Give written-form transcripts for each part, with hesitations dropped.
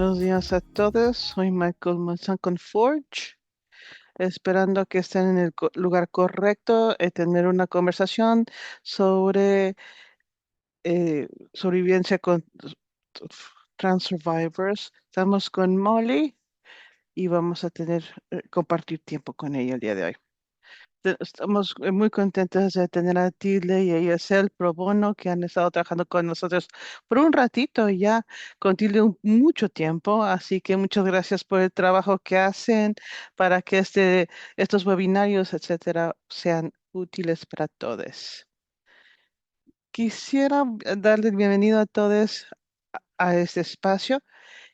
Buenos días a todos. Soy Michael Monson con Forge, esperando que estén en el lugar correcto, tener una conversación sobre sobrevivencia con trans survivors. Estamos con Molly y vamos a tener compartir tiempo con ella el día de hoy. Estamos muy contentos de tener a Tilde y a Yesel Pro Bono que han estado trabajando con nosotros por un ratito ya, con Tilde mucho tiempo, así que muchas gracias por el trabajo que hacen para que estos webinarios, etcétera, sean útiles para todos. Quisiera darle bienvenido a todos a este espacio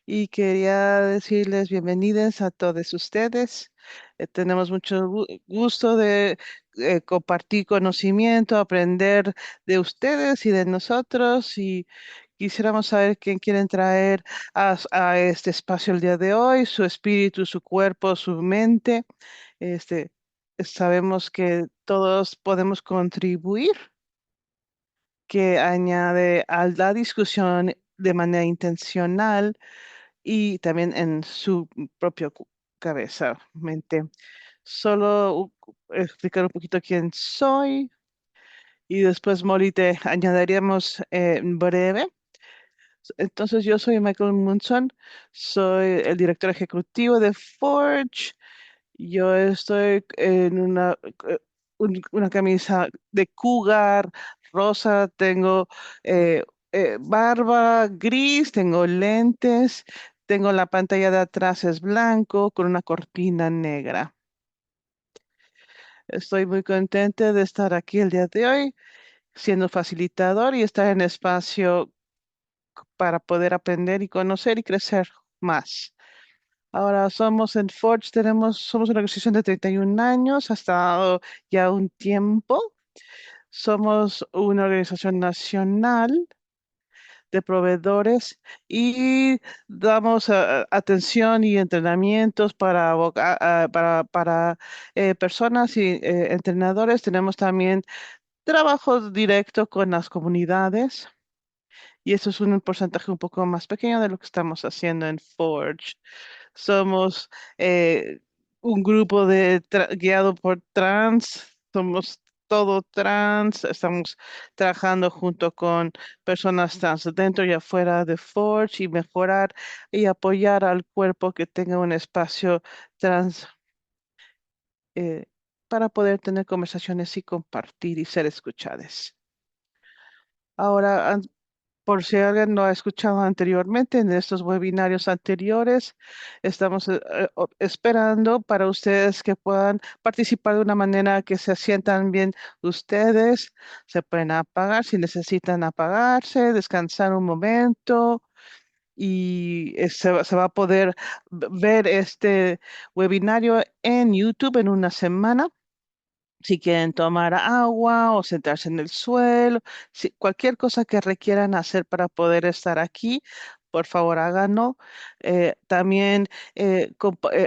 y quería decirles bienvenidos a todos ustedes. Tenemos mucho gusto de compartir conocimiento, aprender de ustedes y de nosotros y quisiéramos saber quién quieren traer a este espacio el día de hoy, su espíritu, su cuerpo, su mente. Este, sabemos que todos podemos contribuir, que añade a la discusión de manera intencional y también en su propia cabeza, mente. Solo explicar un poquito quién soy y después, Molly, te añadiríamos en breve. Entonces, yo soy Michael Munson, soy el director ejecutivo de Forge. Yo estoy en una camisa de cougar rosa, tengo barba gris, tengo lentes, tengo la pantalla de atrás es blanco con una cortina negra. Estoy muy contenta de estar aquí el día de hoy, siendo facilitador y estar en espacio para poder aprender y conocer y crecer más. Ahora somos en Forge, somos una organización de 31 años, ha estado ya un tiempo. Somos una organización nacional de proveedores y damos atención y entrenamientos para, para personas y entrenadores. Tenemos también trabajo directo con las comunidades y eso es un porcentaje un poco más pequeño de lo que estamos haciendo en Forge. Somos un grupo guiado por trans, somos todo trans, estamos trabajando junto con personas trans dentro y afuera de Forge y mejorar y apoyar al cuerpo que tenga un espacio trans eh, para poder tener conversaciones y compartir y ser escuchadas. Ahora, por si alguien no ha escuchado anteriormente en estos webinarios anteriores, estamos esperando para ustedes que puedan participar de una manera que se sientan bien ustedes. Se pueden apagar si necesitan apagarse, descansar un momento y se va a poder ver este webinario en YouTube en una semana. Si quieren tomar agua o sentarse en el suelo, cualquier cosa que requieran hacer para poder estar aquí, por favor háganlo. También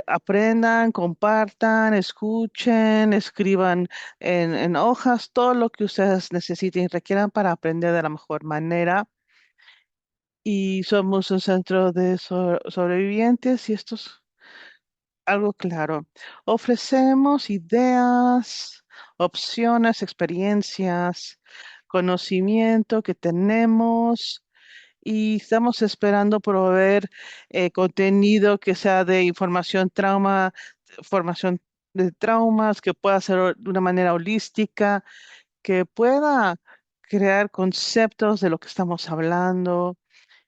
aprendan, compartan, escuchen, escriban en hojas todo lo que ustedes necesiten y requieran para aprender de la mejor manera. Y somos un centro de sobrevivientes y esto es algo claro. Ofrecemos ideas, opciones, experiencias, conocimiento que tenemos y estamos esperando proveer contenido que sea de información formación de traumas, que pueda ser de una manera holística, que pueda crear conceptos de lo que estamos hablando,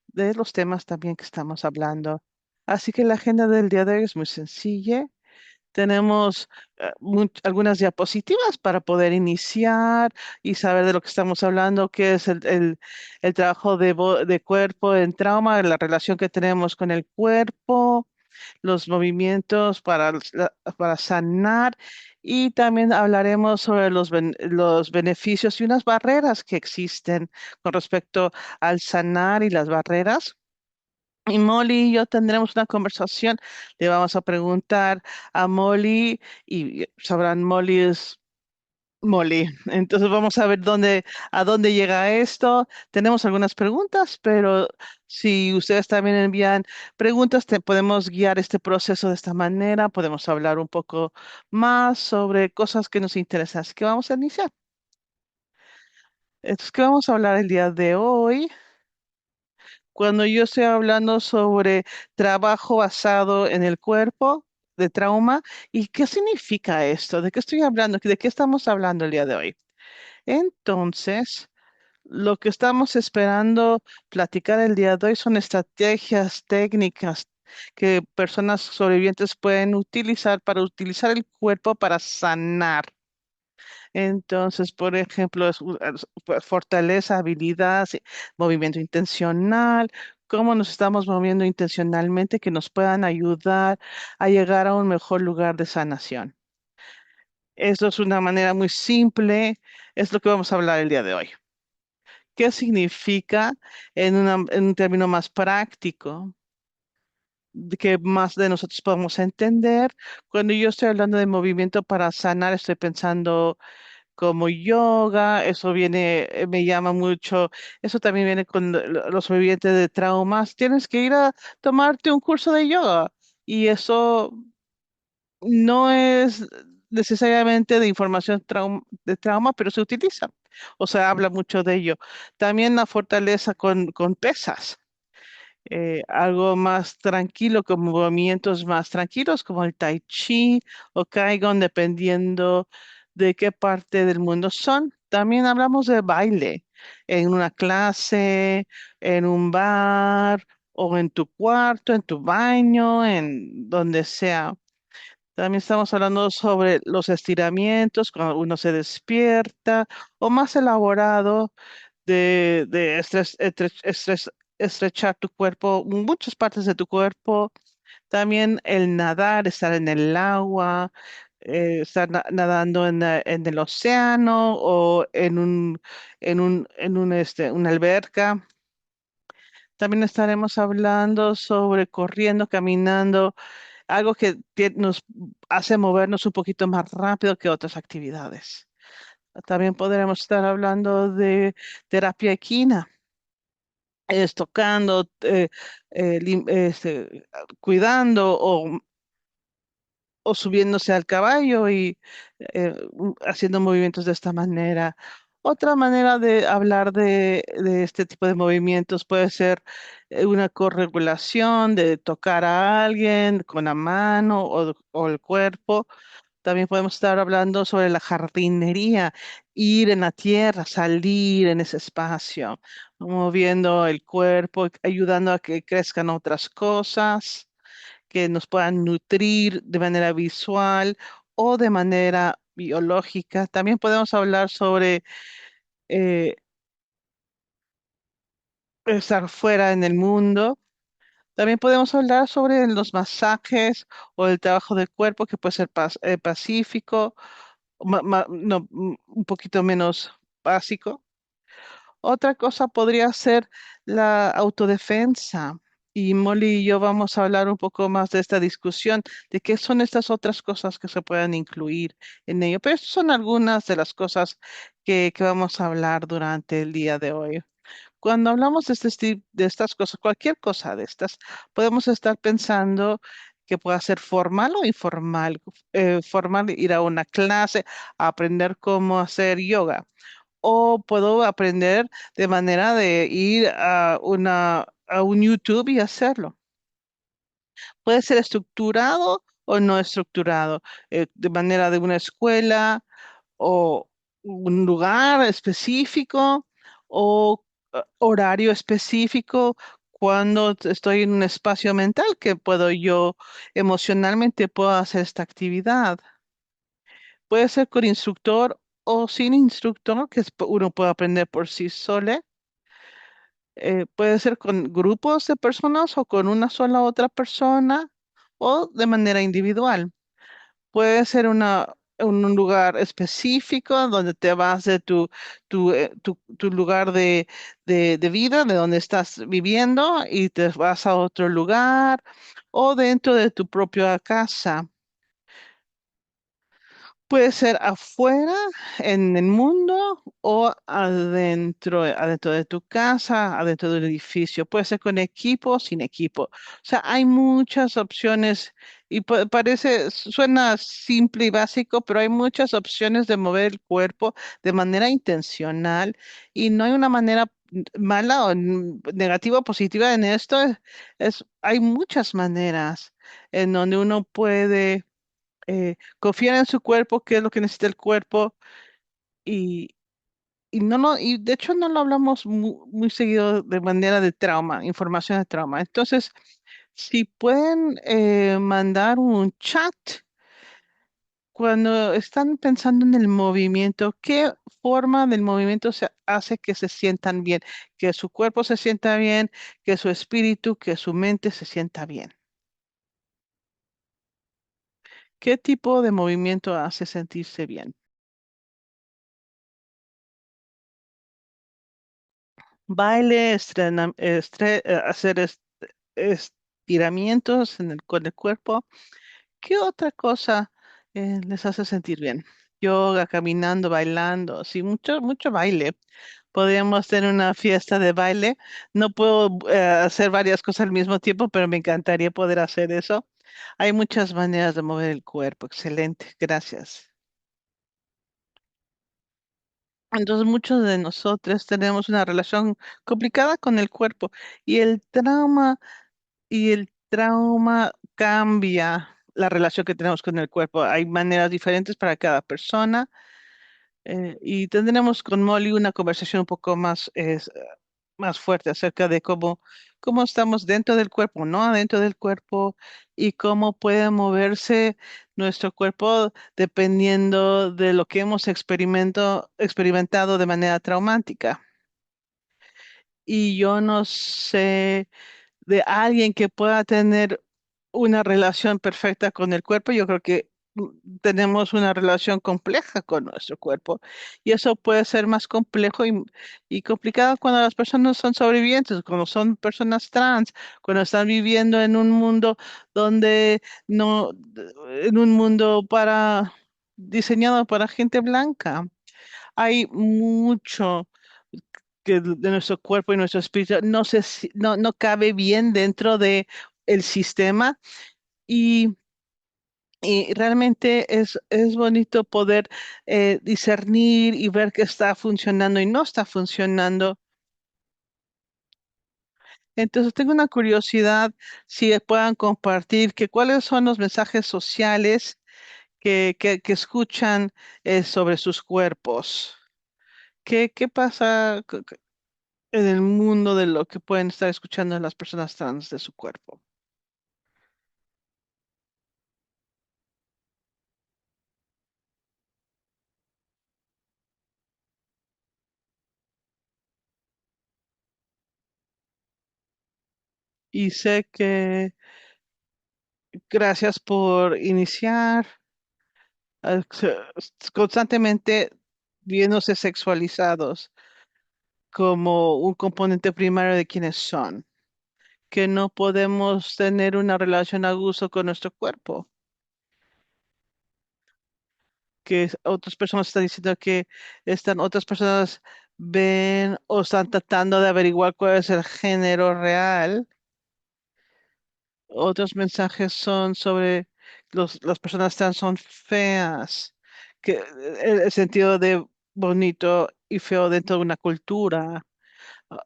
de los temas también que estamos hablando. Así que la agenda del día de hoy es muy sencilla. Tenemos algunas diapositivas para poder iniciar y saber de lo que estamos hablando, qué es el trabajo de cuerpo en trauma, la relación que tenemos con el cuerpo, los movimientos para sanar y también hablaremos sobre los beneficios y unas barreras que existen con respecto al sanar y las barreras. Y Molly y yo tendremos una conversación. Le vamos a preguntar a Molly y sabrán, Molly Molly. Entonces vamos a ver a dónde llega esto. Tenemos algunas preguntas, pero si ustedes también envían preguntas, podemos guiar este proceso de esta manera. Podemos hablar un poco más sobre cosas que nos interesan. Así que vamos a iniciar. Entonces, ¿qué vamos a hablar el día de hoy? Cuando yo estoy hablando sobre trabajo basado en el cuerpo de trauma, ¿y qué significa esto? ¿De qué estoy hablando? ¿De qué estamos hablando el día de hoy? Entonces, lo que estamos esperando platicar el día de hoy son estrategias técnicas que personas sobrevivientes pueden utilizar para utilizar el cuerpo para sanar. Entonces, por ejemplo, fortaleza, habilidad, sí, movimiento intencional, cómo nos estamos moviendo intencionalmente que nos puedan ayudar a llegar a un mejor lugar de sanación. Eso es una manera muy simple, es lo que vamos a hablar el día de hoy. ¿Qué significa en un término más práctico, que más de nosotros podemos entender? Cuando yo estoy hablando de movimiento para sanar, estoy pensando como yoga, eso viene, me llama mucho, eso también viene con los sobrevivientes de traumas. Tienes que ir a tomarte un curso de yoga y eso no es necesariamente de información de trauma, pero se utiliza. O sea, habla mucho de ello. También la fortaleza con pesas, algo más tranquilo, con movimientos más tranquilos, como el Tai Chi o Qigong, dependiendo de qué parte del mundo son. También hablamos de baile en una clase, en un bar o en tu cuarto, en tu baño, en donde sea. También estamos hablando sobre los estiramientos cuando uno se despierta o más elaborado de estrechar tu cuerpo, muchas partes de tu cuerpo. También el nadar, estar en el agua, estar nadando en el océano o una alberca. También estaremos hablando sobre corriendo, caminando, algo que nos hace movernos un poquito más rápido que otras actividades. También podremos estar hablando de terapia equina, es tocando, cuidando o subiéndose al caballo y haciendo movimientos de esta manera. Otra manera de hablar de este tipo de movimientos puede ser una corregulación, de tocar a alguien con la mano o el cuerpo. También podemos estar hablando sobre la jardinería, ir en la tierra, salir en ese espacio, moviendo el cuerpo, ayudando a que crezcan otras cosas que nos puedan nutrir de manera visual o de manera biológica. También podemos hablar sobre eh, estar fuera en el mundo. También podemos hablar sobre los masajes o el trabajo del cuerpo que puede ser pacífico, no, un poquito menos básico. Otra cosa podría ser la autodefensa. Y Molly y yo vamos a hablar un poco más de esta discusión, de qué son estas otras cosas que se pueden incluir en ello. Pero estas son algunas de las cosas que vamos a hablar durante el día de hoy. Cuando hablamos de estas cosas, cualquier cosa de estas, podemos estar pensando que pueda ser formal o informal. Formal, ir a una clase, aprender cómo hacer yoga o puedo aprender de manera de ir a un YouTube y hacerlo. Puede ser estructurado o no estructurado, de manera de una escuela o un lugar específico o horario específico. Cuando estoy en un espacio mental que puedo yo emocionalmente puedo hacer esta actividad. Puede ser con instructor o sin instructor, que uno puede aprender por sí solo. Puede ser con grupos de personas o con una sola otra persona o de manera individual. Puede ser en un lugar específico donde te vas de tu lugar de vida, de donde estás viviendo y te vas a otro lugar o dentro de tu propia casa. Puede ser afuera, en el mundo o adentro de tu casa, adentro del edificio. Puede ser con equipo o sin equipo. O sea, hay muchas opciones y parece, suena simple y básico, pero hay muchas opciones de mover el cuerpo de manera intencional y no hay una manera mala o negativa o positiva en esto. Hay muchas maneras en donde uno puede confiar en su cuerpo, qué es lo que necesita el cuerpo y, y de hecho no lo hablamos muy seguido de manera de trauma, información de trauma. Entonces, si pueden mandar un chat cuando están pensando en el movimiento, ¿qué forma del movimiento se hace que se sientan bien, que su cuerpo se sienta bien, que su espíritu, que su mente se sienta bien? ¿Qué tipo de movimiento hace sentirse bien? Baile, hacer estiramientos con el cuerpo. ¿Qué otra cosa les hace sentir bien? Yoga, caminando, bailando, sí, mucho baile. Podríamos tener una fiesta de baile. No puedo hacer varias cosas al mismo tiempo, pero me encantaría poder hacer eso. Hay muchas maneras de mover el cuerpo. Excelente, gracias. Entonces, muchos de nosotros tenemos una relación complicada con el cuerpo y el trauma cambia la relación que tenemos con el cuerpo. Hay maneras diferentes para cada persona y tendremos con Molly una conversación un poco más fuerte acerca de cómo estamos dentro del cuerpo, no adentro del cuerpo y cómo puede moverse nuestro cuerpo dependiendo de lo que hemos experimentado de manera traumática. Y yo no sé de alguien que pueda tener una relación perfecta con el cuerpo, yo creo que tenemos una relación compleja con nuestro cuerpo y eso puede ser más complejo y complicado cuando las personas son sobrevivientes, cuando son personas trans, cuando están viviendo en un mundo donde no, en un mundo diseñado para gente blanca. Hay mucho que de nuestro cuerpo y nuestro espíritu no cabe bien dentro de el sistema y, y realmente es bonito poder discernir y ver qué está funcionando y no está funcionando. Entonces tengo una curiosidad si puedan compartir que cuáles son los mensajes sociales que escuchan sobre sus cuerpos. ¿Qué pasa en el mundo de lo que pueden estar escuchando las personas trans de su cuerpo? Y sé que gracias por iniciar constantemente viéndose sexualizados como un componente primario de quienes son, que no podemos tener una relación a gusto con nuestro cuerpo, que otras personas están diciendo que otras personas ven o están tratando de averiguar cuál es el género real. Otros mensajes son sobre las personas trans son feas, que el sentido de bonito y feo dentro de una cultura. Ah,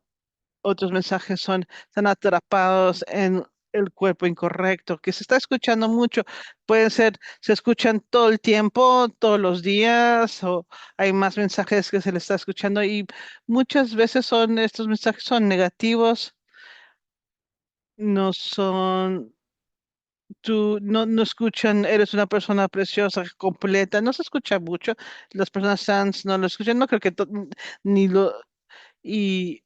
Otros mensajes son, están atrapados en el cuerpo incorrecto, que se está escuchando mucho. Pueden ser, se escuchan todo el tiempo, todos los días, o hay más mensajes que se le está escuchando y muchas veces estos mensajes son negativos, no son no escuchan, eres una persona preciosa, completa, no se escucha mucho, las personas trans no lo escuchan, no creo que ni lo, y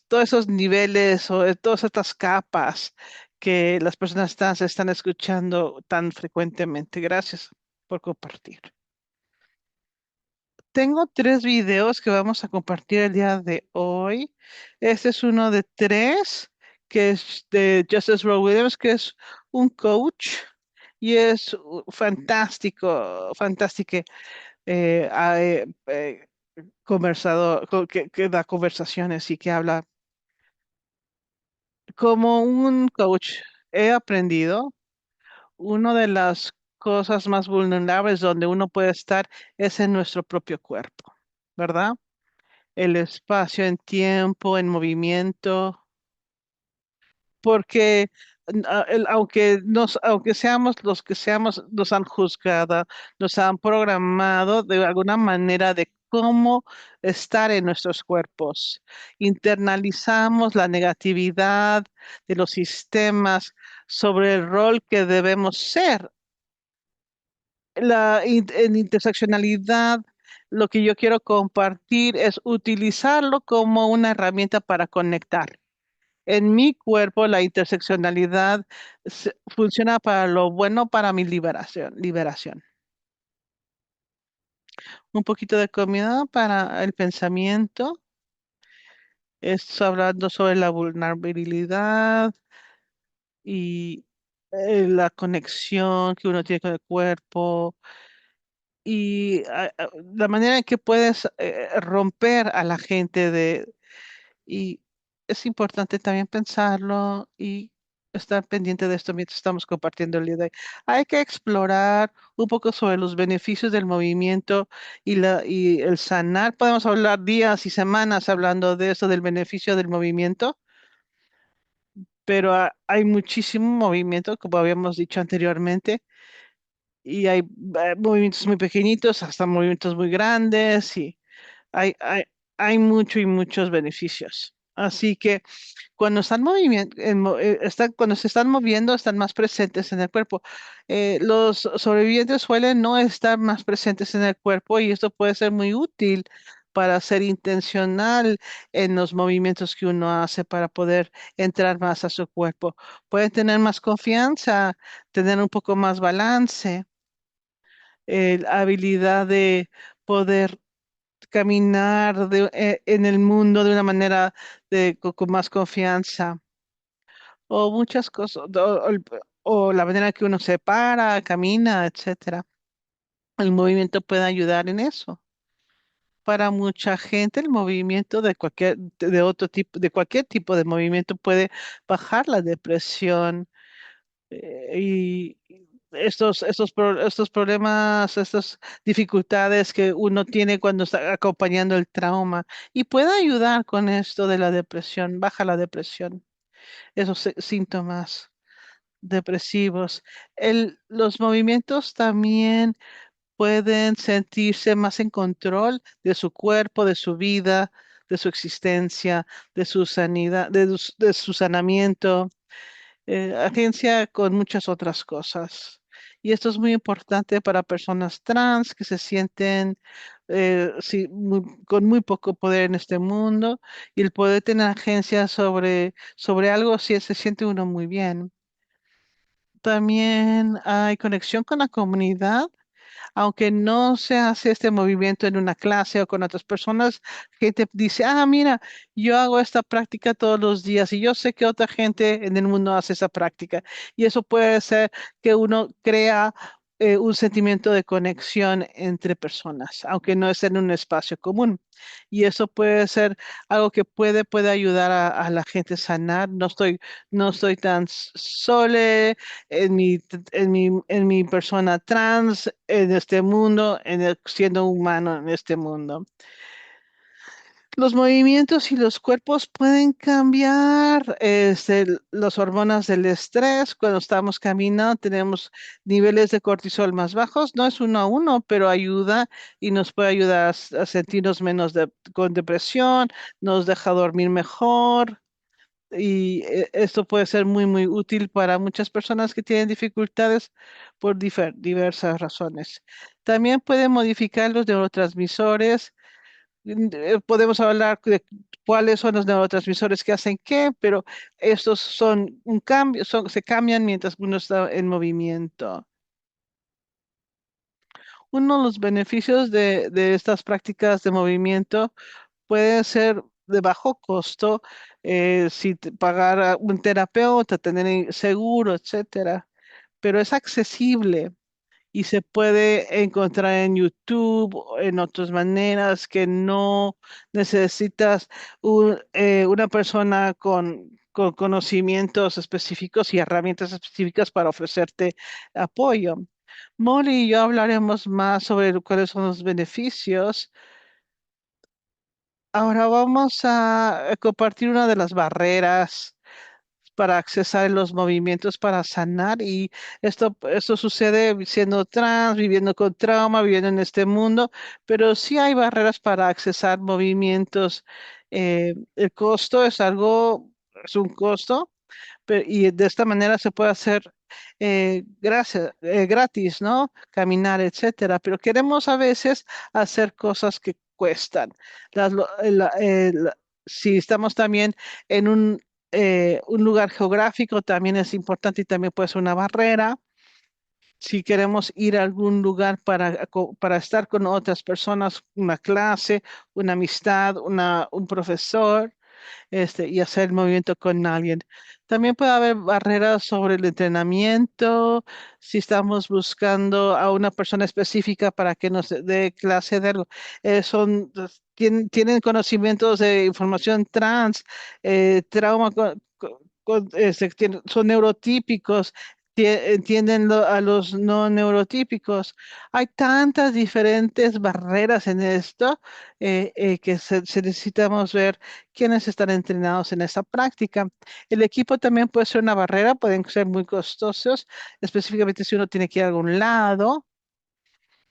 todos esos niveles o todas estas capas que las personas trans están escuchando tan frecuentemente. Gracias por compartir. Tengo tres videos que vamos a compartir el día de hoy. Este es uno de tres, que es de Justice Rowe Williams, que es un coach Y es fantástico, fantástico conversador, que da conversaciones y que habla como un coach. He aprendido, una de las cosas más vulnerables donde uno puede estar es en nuestro propio cuerpo, ¿verdad? El espacio en tiempo, en movimiento, porque aunque seamos los que seamos, nos han juzgado, nos han programado de alguna manera de cómo estar en nuestros cuerpos. Internalizamos la negatividad de los sistemas sobre el rol que debemos ser. En interseccionalidad, lo que yo quiero compartir es utilizarlo como una herramienta para conectar. En mi cuerpo, la interseccionalidad funciona para lo bueno, para mi liberación. Un poquito de comida para el pensamiento. Estoy hablando sobre la vulnerabilidad y la conexión que uno tiene con el cuerpo y la manera en que puedes romper a la gente y es importante también pensarlo y estar pendiente de esto mientras estamos compartiendo el día de hoy. Hay que explorar un poco sobre los beneficios del movimiento y el sanar. Podemos hablar días y semanas hablando de eso, del beneficio del movimiento, pero hay muchísimo movimiento, como habíamos dicho anteriormente, y hay movimientos muy pequeñitos hasta movimientos muy grandes y hay, hay, hay mucho y muchos beneficios. Así que cuando cuando se están moviendo, están más presentes en el cuerpo. Los sobrevivientes suelen no estar más presentes en el cuerpo y esto puede ser muy útil para ser intencional en los movimientos que uno hace para poder entrar más a su cuerpo. Pueden tener más confianza, tener un poco más balance, habilidad de poder caminar en el mundo de una manera con más confianza o muchas cosas, o la manera que uno se para, camina, etcétera. El movimiento puede ayudar en eso. Para mucha gente, el movimiento de otro tipo, de cualquier tipo de movimiento puede bajar la depresión y estos problemas, estas dificultades que uno tiene cuando está acompañando el trauma y puede ayudar con esto de la depresión, baja la depresión, esos síntomas depresivos. Los movimientos también pueden sentirse más en control de su cuerpo, de su vida, de su existencia, de su sanidad, de su sanamiento, agencia con muchas otras cosas. Y esto es muy importante para personas trans que se sienten sí, con muy poco poder en este mundo y el poder tener agencia sobre algo si se siente uno muy bien. También hay conexión con la comunidad, aunque no se hace este movimiento en una clase o con otras personas, gente dice, ah, mira, yo hago esta práctica todos los días y yo sé que otra gente en el mundo hace esa práctica. Y eso puede ser que uno crea un sentimiento de conexión entre personas, aunque no es en un espacio común. Y eso puede ser algo que puede ayudar a la gente a sanar. No estoy tan sole en mi persona trans, en este mundo, siendo humano en este mundo. Los movimientos y los cuerpos pueden cambiar las hormonas del estrés. Cuando estamos caminando, tenemos niveles de cortisol más bajos. No es uno a uno, pero ayuda y nos puede ayudar a sentirnos menos con depresión, nos deja dormir mejor y esto puede ser muy, muy útil para muchas personas que tienen dificultades por diversas razones. También puede modificar los neurotransmisores. Podemos hablar de cuáles son los neurotransmisores que hacen qué, pero estos son un cambio, se cambian mientras uno está en movimiento. Uno de los beneficios de estas prácticas de movimiento puede ser de bajo costo, si pagar a un terapeuta, tener seguro, etcétera. pero es accesible y se puede encontrar en YouTube o en otras maneras que no necesitas una persona con conocimientos específicos y herramientas específicas para ofrecerte apoyo. Molly y yo hablaremos más sobre cuáles son los beneficios. Ahora vamos a compartir una de las barreras para accesar los movimientos para sanar y esto sucede siendo trans, viviendo con trauma, viviendo en este mundo, pero sí hay barreras para accesar movimientos. El costo es un costo y de esta manera se puede hacer gratis, ¿no? Caminar, etcétera. Pero queremos a veces hacer cosas que cuestan. Las lo- la- si estamos también en un lugar geográfico, también es importante y también puede ser una barrera. Si queremos ir a algún lugar para estar con otras personas, una clase, una amistad, un profesor y hacer el movimiento con alguien. También puede haber barreras sobre el entrenamiento, si estamos buscando a una persona específica para que nos dé clase de algo. Tienen conocimientos de información trans, trauma, son neurotípicos. Entienden a los no neurotípicos. Hay tantas diferentes barreras en esto que se necesitamos ver quienes están entrenados en esa práctica. El equipo también puede ser una barrera, pueden ser muy costosos, específicamente si uno tiene que ir a algún lado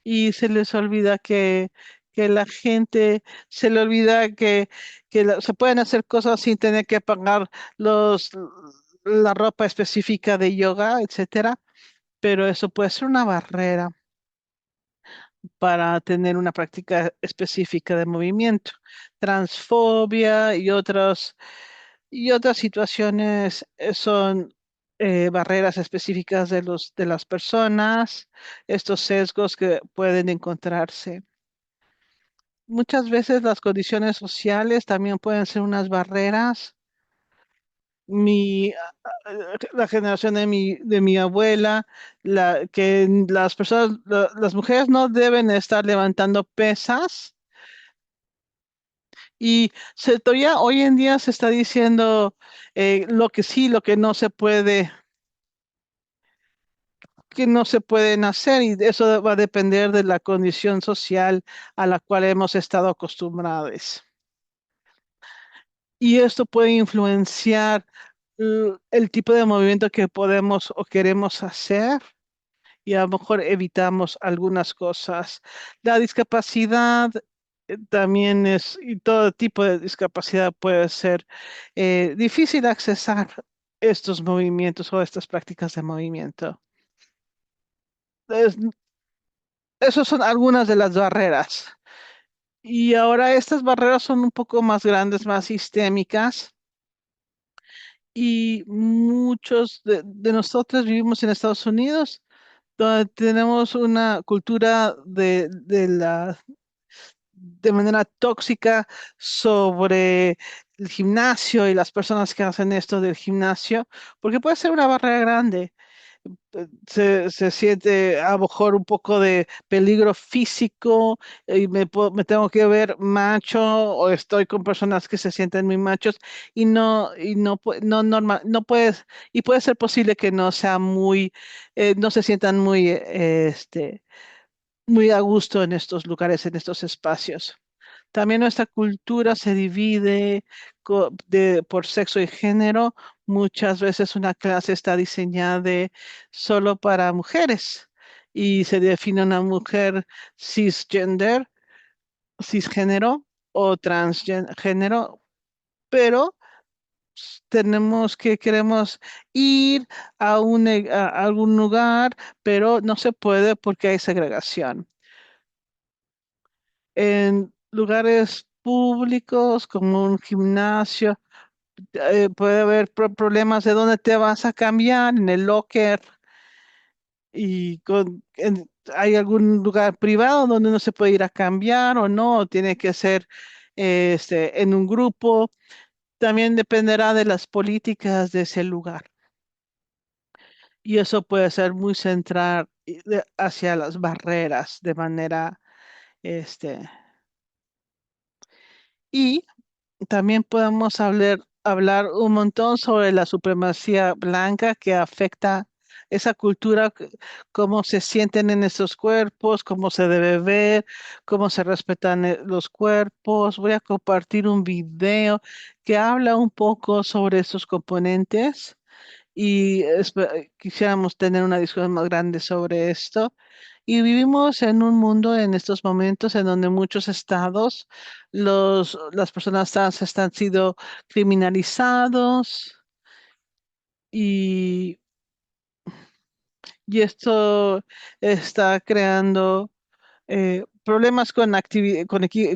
y se les olvida que la gente, se le olvida se pueden hacer cosas sin tener que pagar los, la ropa específica de yoga, etcétera, pero eso puede ser una barrera para tener una práctica específica de movimiento. Transfobia y otras situaciones son barreras específicas de las personas, estos sesgos que pueden encontrarse. Muchas veces las condiciones sociales también pueden ser unas barreras. La generación de mi abuela, las personas, las mujeres no deben estar levantando pesas y todavía hoy en día se está diciendo lo que sí, lo que no se pueden hacer y eso va a depender de la condición social a la cual hemos estado acostumbrados. Y esto puede influenciar el tipo de movimiento que podemos o queremos hacer y a lo mejor evitamos algunas cosas. La discapacidad también y todo tipo de discapacidad puede ser difícil accesar estos movimientos o estas prácticas de movimiento. Es- Esas son algunas de las barreras. Y ahora estas barreras son un poco más grandes, más sistémicas. Y muchos de nosotros vivimos en Estados Unidos, donde tenemos una cultura de manera tóxica sobre el gimnasio y las personas que hacen esto del gimnasio, porque puede ser una barrera grande. Se siente a lo mejor un poco de peligro físico y me tengo que ver macho o estoy con personas que se sienten muy machos no normal, no puedes, y puede ser posible que no sea no se sientan muy a gusto en estos lugares, en estos espacios. También nuestra cultura se divide por sexo y género. Muchas veces una clase está diseñada solo para mujeres y se define una mujer cisgender, cisgénero o transgénero, pero queremos ir a algún lugar, pero no se puede porque hay segregación. En lugares públicos como un gimnasio, puede haber problemas de dónde te vas a cambiar, en el locker, hay algún lugar privado donde no se puede ir a cambiar o no, o tiene que ser en un grupo. También dependerá de las políticas de ese lugar. y eso puede ser muy central hacia las barreras de manera, este, y también podemos hablar un montón sobre la supremacía blanca que afecta esa cultura, cómo se sienten en esos cuerpos, cómo se debe ver, cómo se respetan los cuerpos. Voy a compartir un video que habla un poco sobre estos componentes y quisiéramos tener una discusión más grande sobre esto. Y vivimos en un mundo en estos momentos en donde muchos estados las personas trans están siendo criminalizados y, y esto está creando problemas con,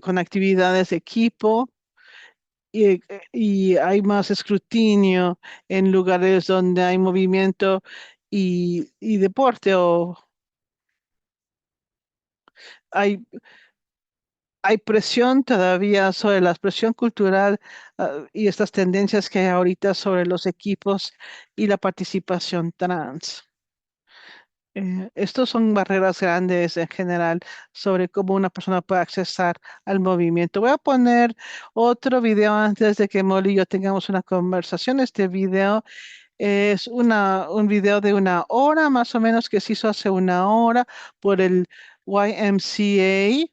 con actividades de equipo y hay más escrutinio en lugares donde hay movimiento y deporte o hay hay presión todavía sobre la presión cultural, y estas tendencias que hay ahorita sobre los equipos y la participación trans. Estos son barreras grandes en general sobre cómo una persona puede accesar al movimiento. Voy a poner otro video antes de que Molly y yo tengamos una conversación. Este video es un video de una hora más o menos que se hizo hace una hora por el YMCA.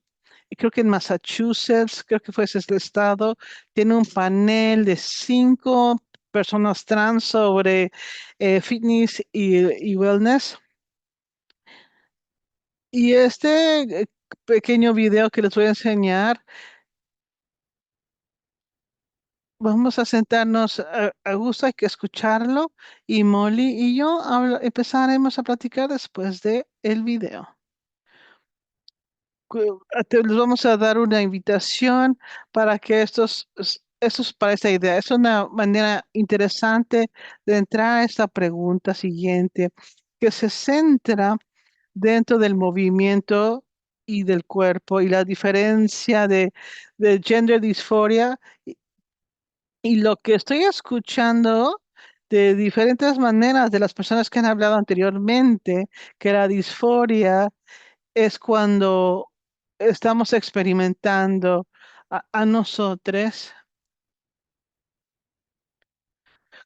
Y creo que en Massachusetts, creo que fue ese el estado, tiene un panel de 5 personas trans sobre fitness y wellness. Y este pequeño video que les voy a enseñar, vamos a sentarnos a gusto, hay que escucharlo y Molly y yo empezaremos a platicar después de el video. Les vamos a dar una invitación para que estos para esta idea. Es una manera interesante de entrar a esta pregunta siguiente, que se centra dentro del movimiento y del cuerpo y la diferencia de gender dysphoria y lo que estoy escuchando de diferentes maneras de las personas que han hablado anteriormente, que la disforia es cuando estamos experimentando a nosotros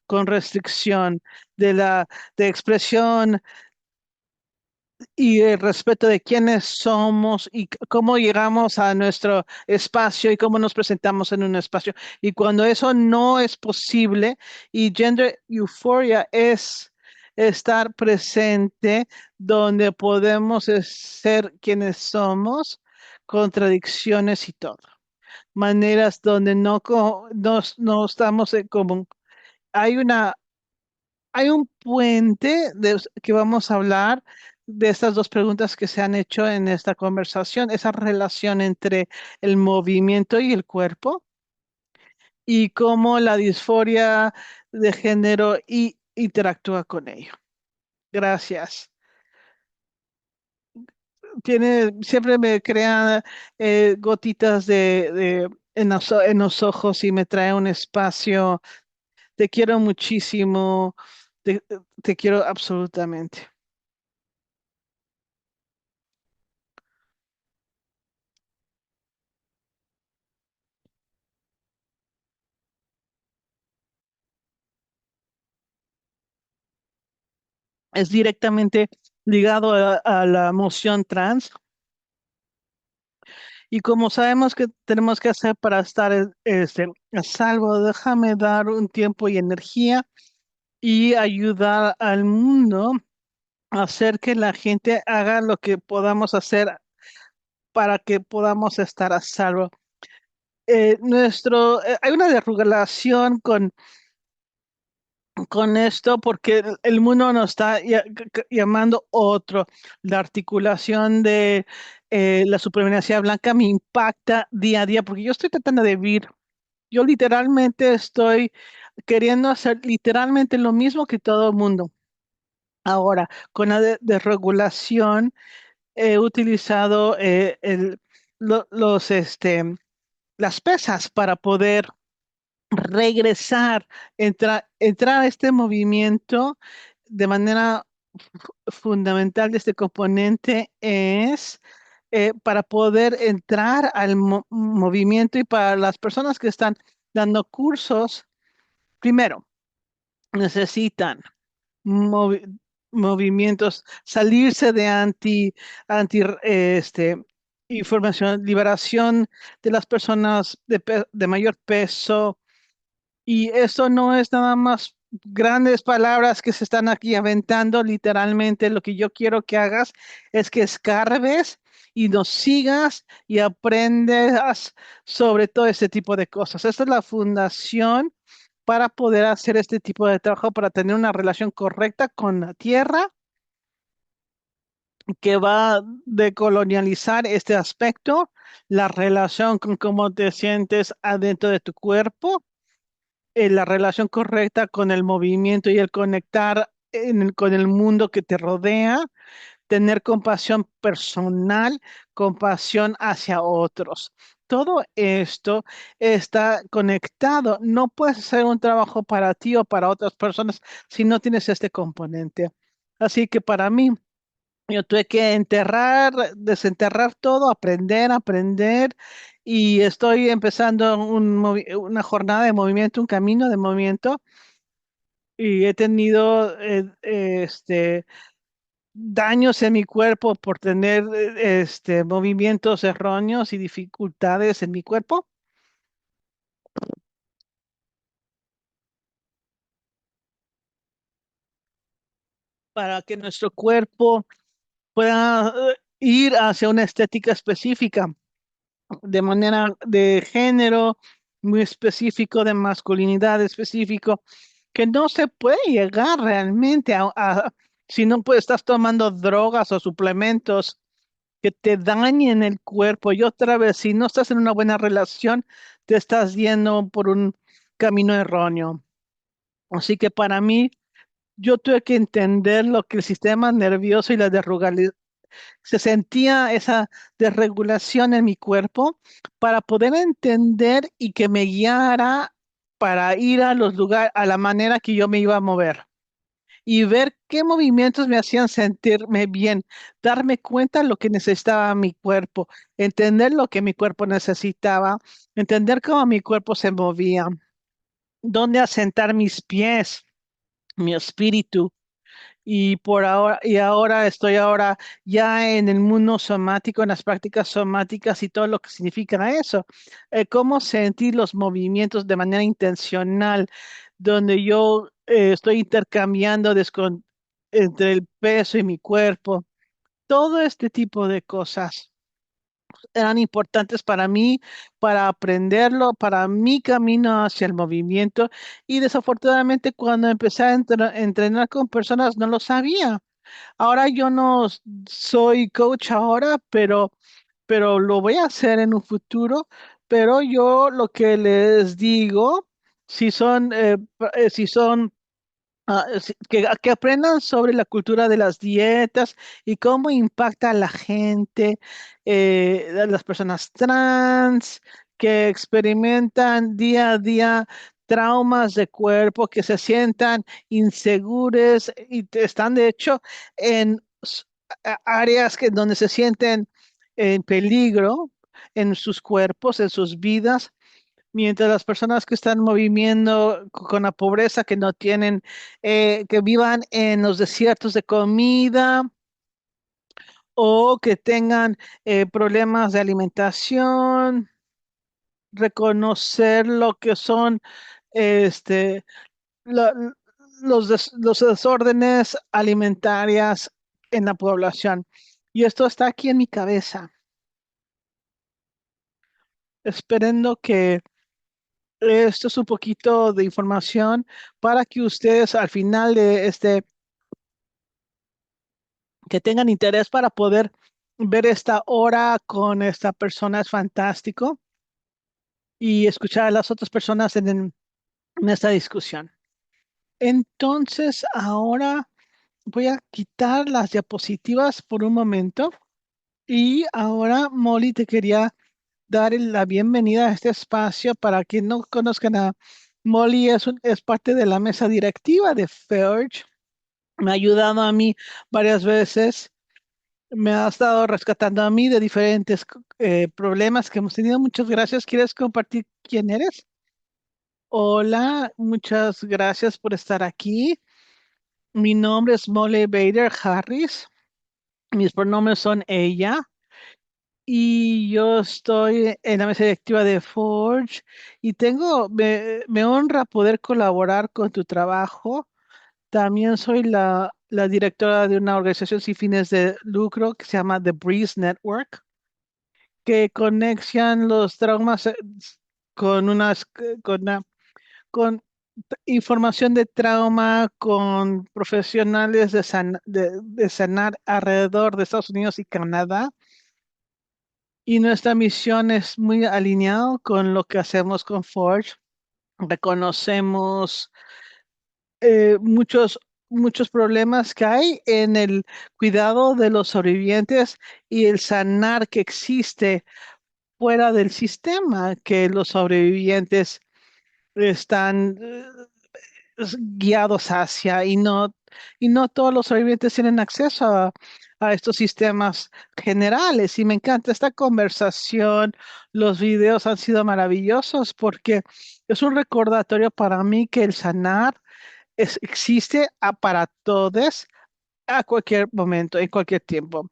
con restricción de expresión y el respeto de quiénes somos y cómo llegamos a nuestro espacio y cómo nos presentamos en un espacio. Y cuando eso no es posible y gender euphoria es estar presente donde podemos ser quienes somos, contradicciones y todo. Maneras donde no estamos en común. Hay una hay un puente que vamos a hablar de estas dos preguntas que se han hecho en esta conversación, esa relación entre el movimiento y el cuerpo y cómo la disforia de género interactúa con ello. Gracias. Siempre me crea gotitas en los ojos y me trae un espacio. Te quiero muchísimo. Te, te quiero absolutamente. Es directamente ligado a la emoción trans. Y como sabemos que tenemos que hacer para estar a salvo, déjame dar un tiempo y energía y ayudar al mundo a hacer que la gente haga lo que podamos hacer para que podamos estar a salvo. Hay una desregulación con esto porque el mundo nos está llamando otro. La articulación de la supremacía blanca me impacta día a día porque yo estoy tratando de vivir. Yo literalmente estoy queriendo hacer literalmente lo mismo que todo el mundo. Ahora, con la desregulación he utilizado las pesas para poder regresar, entrar a este movimiento de manera fundamental de este componente es para poder entrar al movimiento y para las personas que están dando cursos, primero, necesitan movi- movimientos, salirse de información, liberación de las personas de mayor peso. Y eso no es nada más grandes palabras que se están aquí aventando. Literalmente lo que yo quiero que hagas es que escarbes y nos sigas y aprendas sobre todo este tipo de cosas. Esta es la fundación para poder hacer este tipo de trabajo, para tener una relación correcta con la tierra que va a decolonializar este aspecto, la relación con cómo te sientes adentro de tu cuerpo, la relación correcta con el movimiento y el conectar con el mundo que te rodea, tener compasión personal, compasión hacia otros. Todo esto está conectado. No puedes hacer un trabajo para ti o para otras personas si no tienes este componente. Así que para mí, yo tuve que enterrar, desenterrar todo, aprender, y estoy empezando una jornada de movimiento, un camino de movimiento, y he tenido daños en mi cuerpo por tener movimientos erróneos y dificultades en mi cuerpo, para que nuestro cuerpo pueda ir hacia una estética específica, de manera de género muy específico, de masculinidad específico, que no se puede llegar realmente si no pues, estás tomando drogas o suplementos que te dañen el cuerpo. Y otra vez, si no estás en una buena relación, te estás yendo por un camino erróneo. Así que para mí, yo tuve que entender lo que el sistema nervioso y la se sentía esa desregulación en mi cuerpo para poder entender y que me guiara para ir a los lugares, a la manera que yo me iba a mover y ver qué movimientos me hacían sentirme bien, darme cuenta de lo que necesitaba mi cuerpo, entender lo que mi cuerpo necesitaba, entender cómo mi cuerpo se movía, dónde asentar mis pies, mi espíritu. Y ahora estoy ahora ya en el mundo somático, en las prácticas somáticas y todo lo que significa eso. Cómo sentir los movimientos de manera intencional, donde yo estoy intercambiando entre el peso y mi cuerpo. Todo este tipo de cosas eran importantes para mí, para aprenderlo, para mi camino hacia el movimiento. Y desafortunadamente cuando empecé a entrenar con personas no lo sabía. Ahora yo no soy coach ahora, pero lo voy a hacer en un futuro. Pero yo lo que les digo, si son que aprendan sobre la cultura de las dietas y cómo impacta a la gente, a las personas trans que experimentan día a día traumas de cuerpo, que se sientan inseguros y están de hecho en áreas donde se sienten en peligro en sus cuerpos, en sus vidas, mientras las personas que están moviendo con la pobreza, que no tienen, que vivan en los desiertos de comida o que tengan problemas de alimentación, reconocer lo que son este, la- los desórdenes alimentarias en la población. Y esto está aquí en mi cabeza, esperando que esto es un poquito de información para que ustedes al final de que tengan interés para poder ver esta hora con esta persona es fantástico y escuchar a las otras personas en esta discusión. Entonces, ahora voy a quitar las diapositivas por un momento y ahora, Molly, te quería dar la bienvenida a este espacio. Para quien no conozcan a Molly, es parte de la mesa directiva de FEORG Me ha ayudado a mí varias veces. Me ha estado rescatando a mí de diferentes problemas que hemos tenido. Muchas gracias. ¿Quieres compartir quién eres? Hola, muchas gracias por estar aquí. Mi nombre es Molly Bader Harris. Mis pronombres son ella. Y yo estoy en la mesa directiva de Forge y me honra poder colaborar con tu trabajo. También soy la directora de una organización sin fines de lucro que se llama The Breeze Network, que conexión los traumas con con información de trauma con profesionales de sanar alrededor de Estados Unidos y Canadá. Y nuestra misión es muy alineado con lo que hacemos con Forge. Reconocemos muchos problemas que hay en el cuidado de los sobrevivientes y el sanar que existe fuera del sistema que los sobrevivientes están guiados hacia y no todos los sobrevivientes tienen acceso a estos sistemas generales. Y me encanta esta conversación. Los videos han sido maravillosos porque es un recordatorio para mí que el sanar existe para todos a cualquier momento, en cualquier tiempo.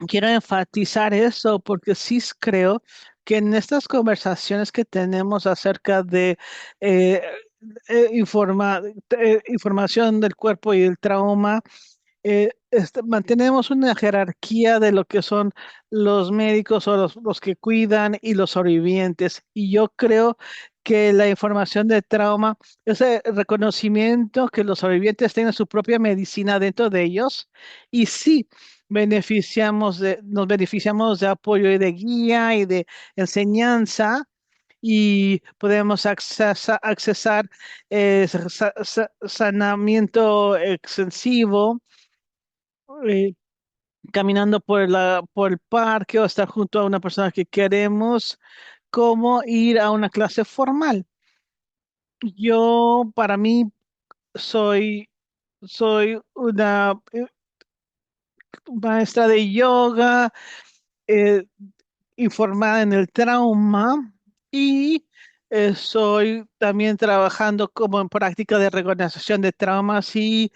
Quiero enfatizar eso porque sí creo que en estas conversaciones que tenemos acerca de eh, información del cuerpo y el trauma, mantenemos una jerarquía de lo que son los médicos o los que cuidan y los sobrevivientes. Y yo creo que la información de trauma, ese reconocimiento que los sobrevivientes tienen su propia medicina dentro de ellos, y sí. Nos beneficiamos de apoyo y de guía y de enseñanza y podemos accesar sanamiento extensivo, eh, caminando por el parque o estar junto a una persona que queremos, como ir a una clase formal. Yo, para mí, soy, soy una maestra de yoga, eh, informada en el trauma y estoy también trabajando como en práctica de recognición de traumas y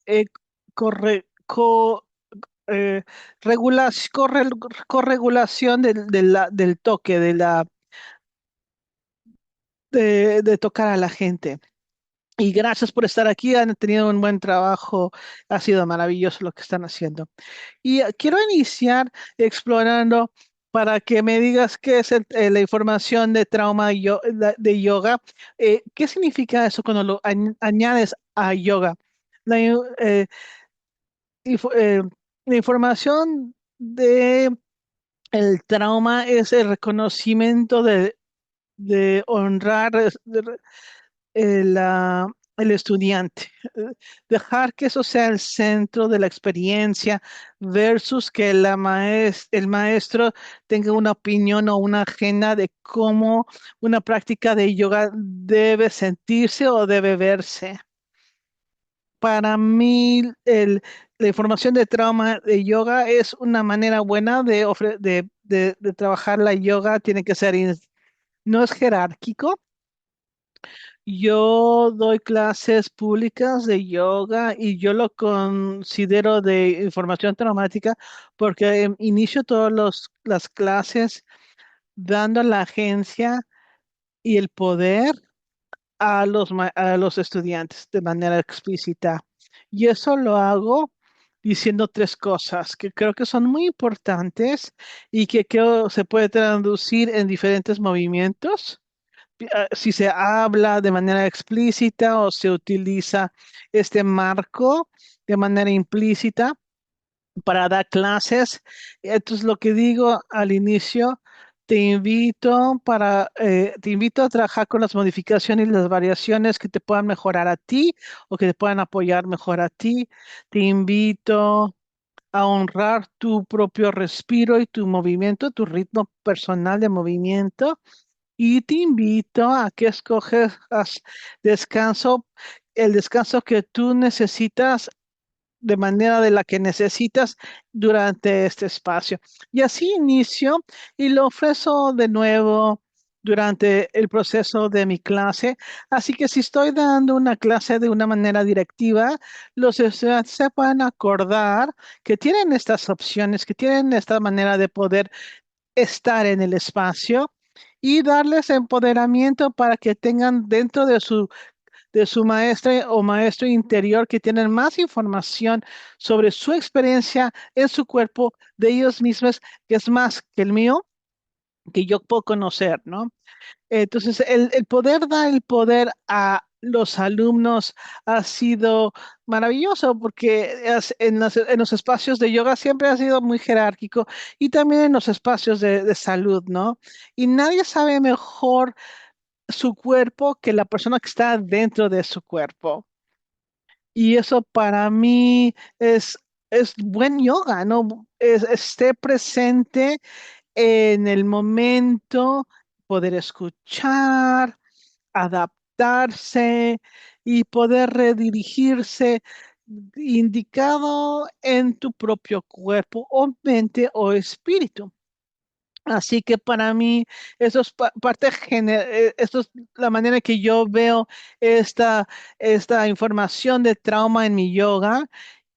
eh, corre- co- eh, corregulación del toque, de tocar a la gente. Y gracias por estar aquí, han tenido un buen trabajo, ha sido maravilloso lo que están haciendo. Y quiero iniciar explorando para que me digas qué es la información de trauma de yoga. ¿Qué significa eso cuando lo añades a yoga? La, eh, info- eh, la información de el trauma es el reconocimiento de honrar el estudiante. Dejar que eso sea el centro de la experiencia versus que el maestro tenga una opinión o una agenda de cómo una práctica de yoga debe sentirse o debe verse. Para mí, la información de trauma de yoga es una manera buena de trabajar la yoga. Tiene que ser, no es jerárquico. Yo doy clases públicas de yoga y yo lo considero de información traumática porque inicio todas las clases dando la agencia y el poder a los estudiantes de manera explícita. Y eso lo hago diciendo tres cosas que creo que son muy importantes y que creo se puede traducir en diferentes movimientos si se habla de manera explícita o se utiliza este marco de manera implícita para dar clases. Esto es lo que digo al inicio. Te invito a trabajar con las modificaciones y las variaciones que te puedan mejorar a ti o que te puedan apoyar mejor a ti. Te invito a honrar tu propio respiro y tu movimiento, tu ritmo personal de movimiento y te invito a que escojas descanso el descanso que tú necesitas de manera de la que necesitas durante este espacio. Y así inicio y lo ofrezo de nuevo durante el proceso de mi clase. Así que si estoy dando una clase de una manera directiva, los estudiantes se pueden acordar que tienen estas opciones, que tienen esta manera de poder estar en el espacio y darles empoderamiento para que tengan dentro de su maestra o maestro interior que tienen más información sobre su experiencia en su cuerpo de ellos mismos, que es más que el mío, que yo puedo conocer, ¿no? Entonces, el poder dar el poder a los alumnos ha sido maravilloso porque en los espacios de yoga siempre ha sido muy jerárquico y también en los espacios de salud, ¿no? Y nadie sabe mejor su cuerpo que la persona que está dentro de su cuerpo. Y eso para mí es buen yoga, ¿no? Esté presente en el momento, poder escuchar, adaptarse y poder redirigirse indicado en tu propio cuerpo o mente o espíritu. Así que para mí, eso es esto es la manera que yo veo esta, esta información de trauma en mi yoga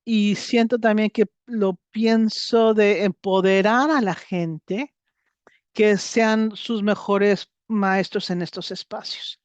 y siento también que lo pienso de empoderar a la gente que sean sus mejores maestros en estos espacios.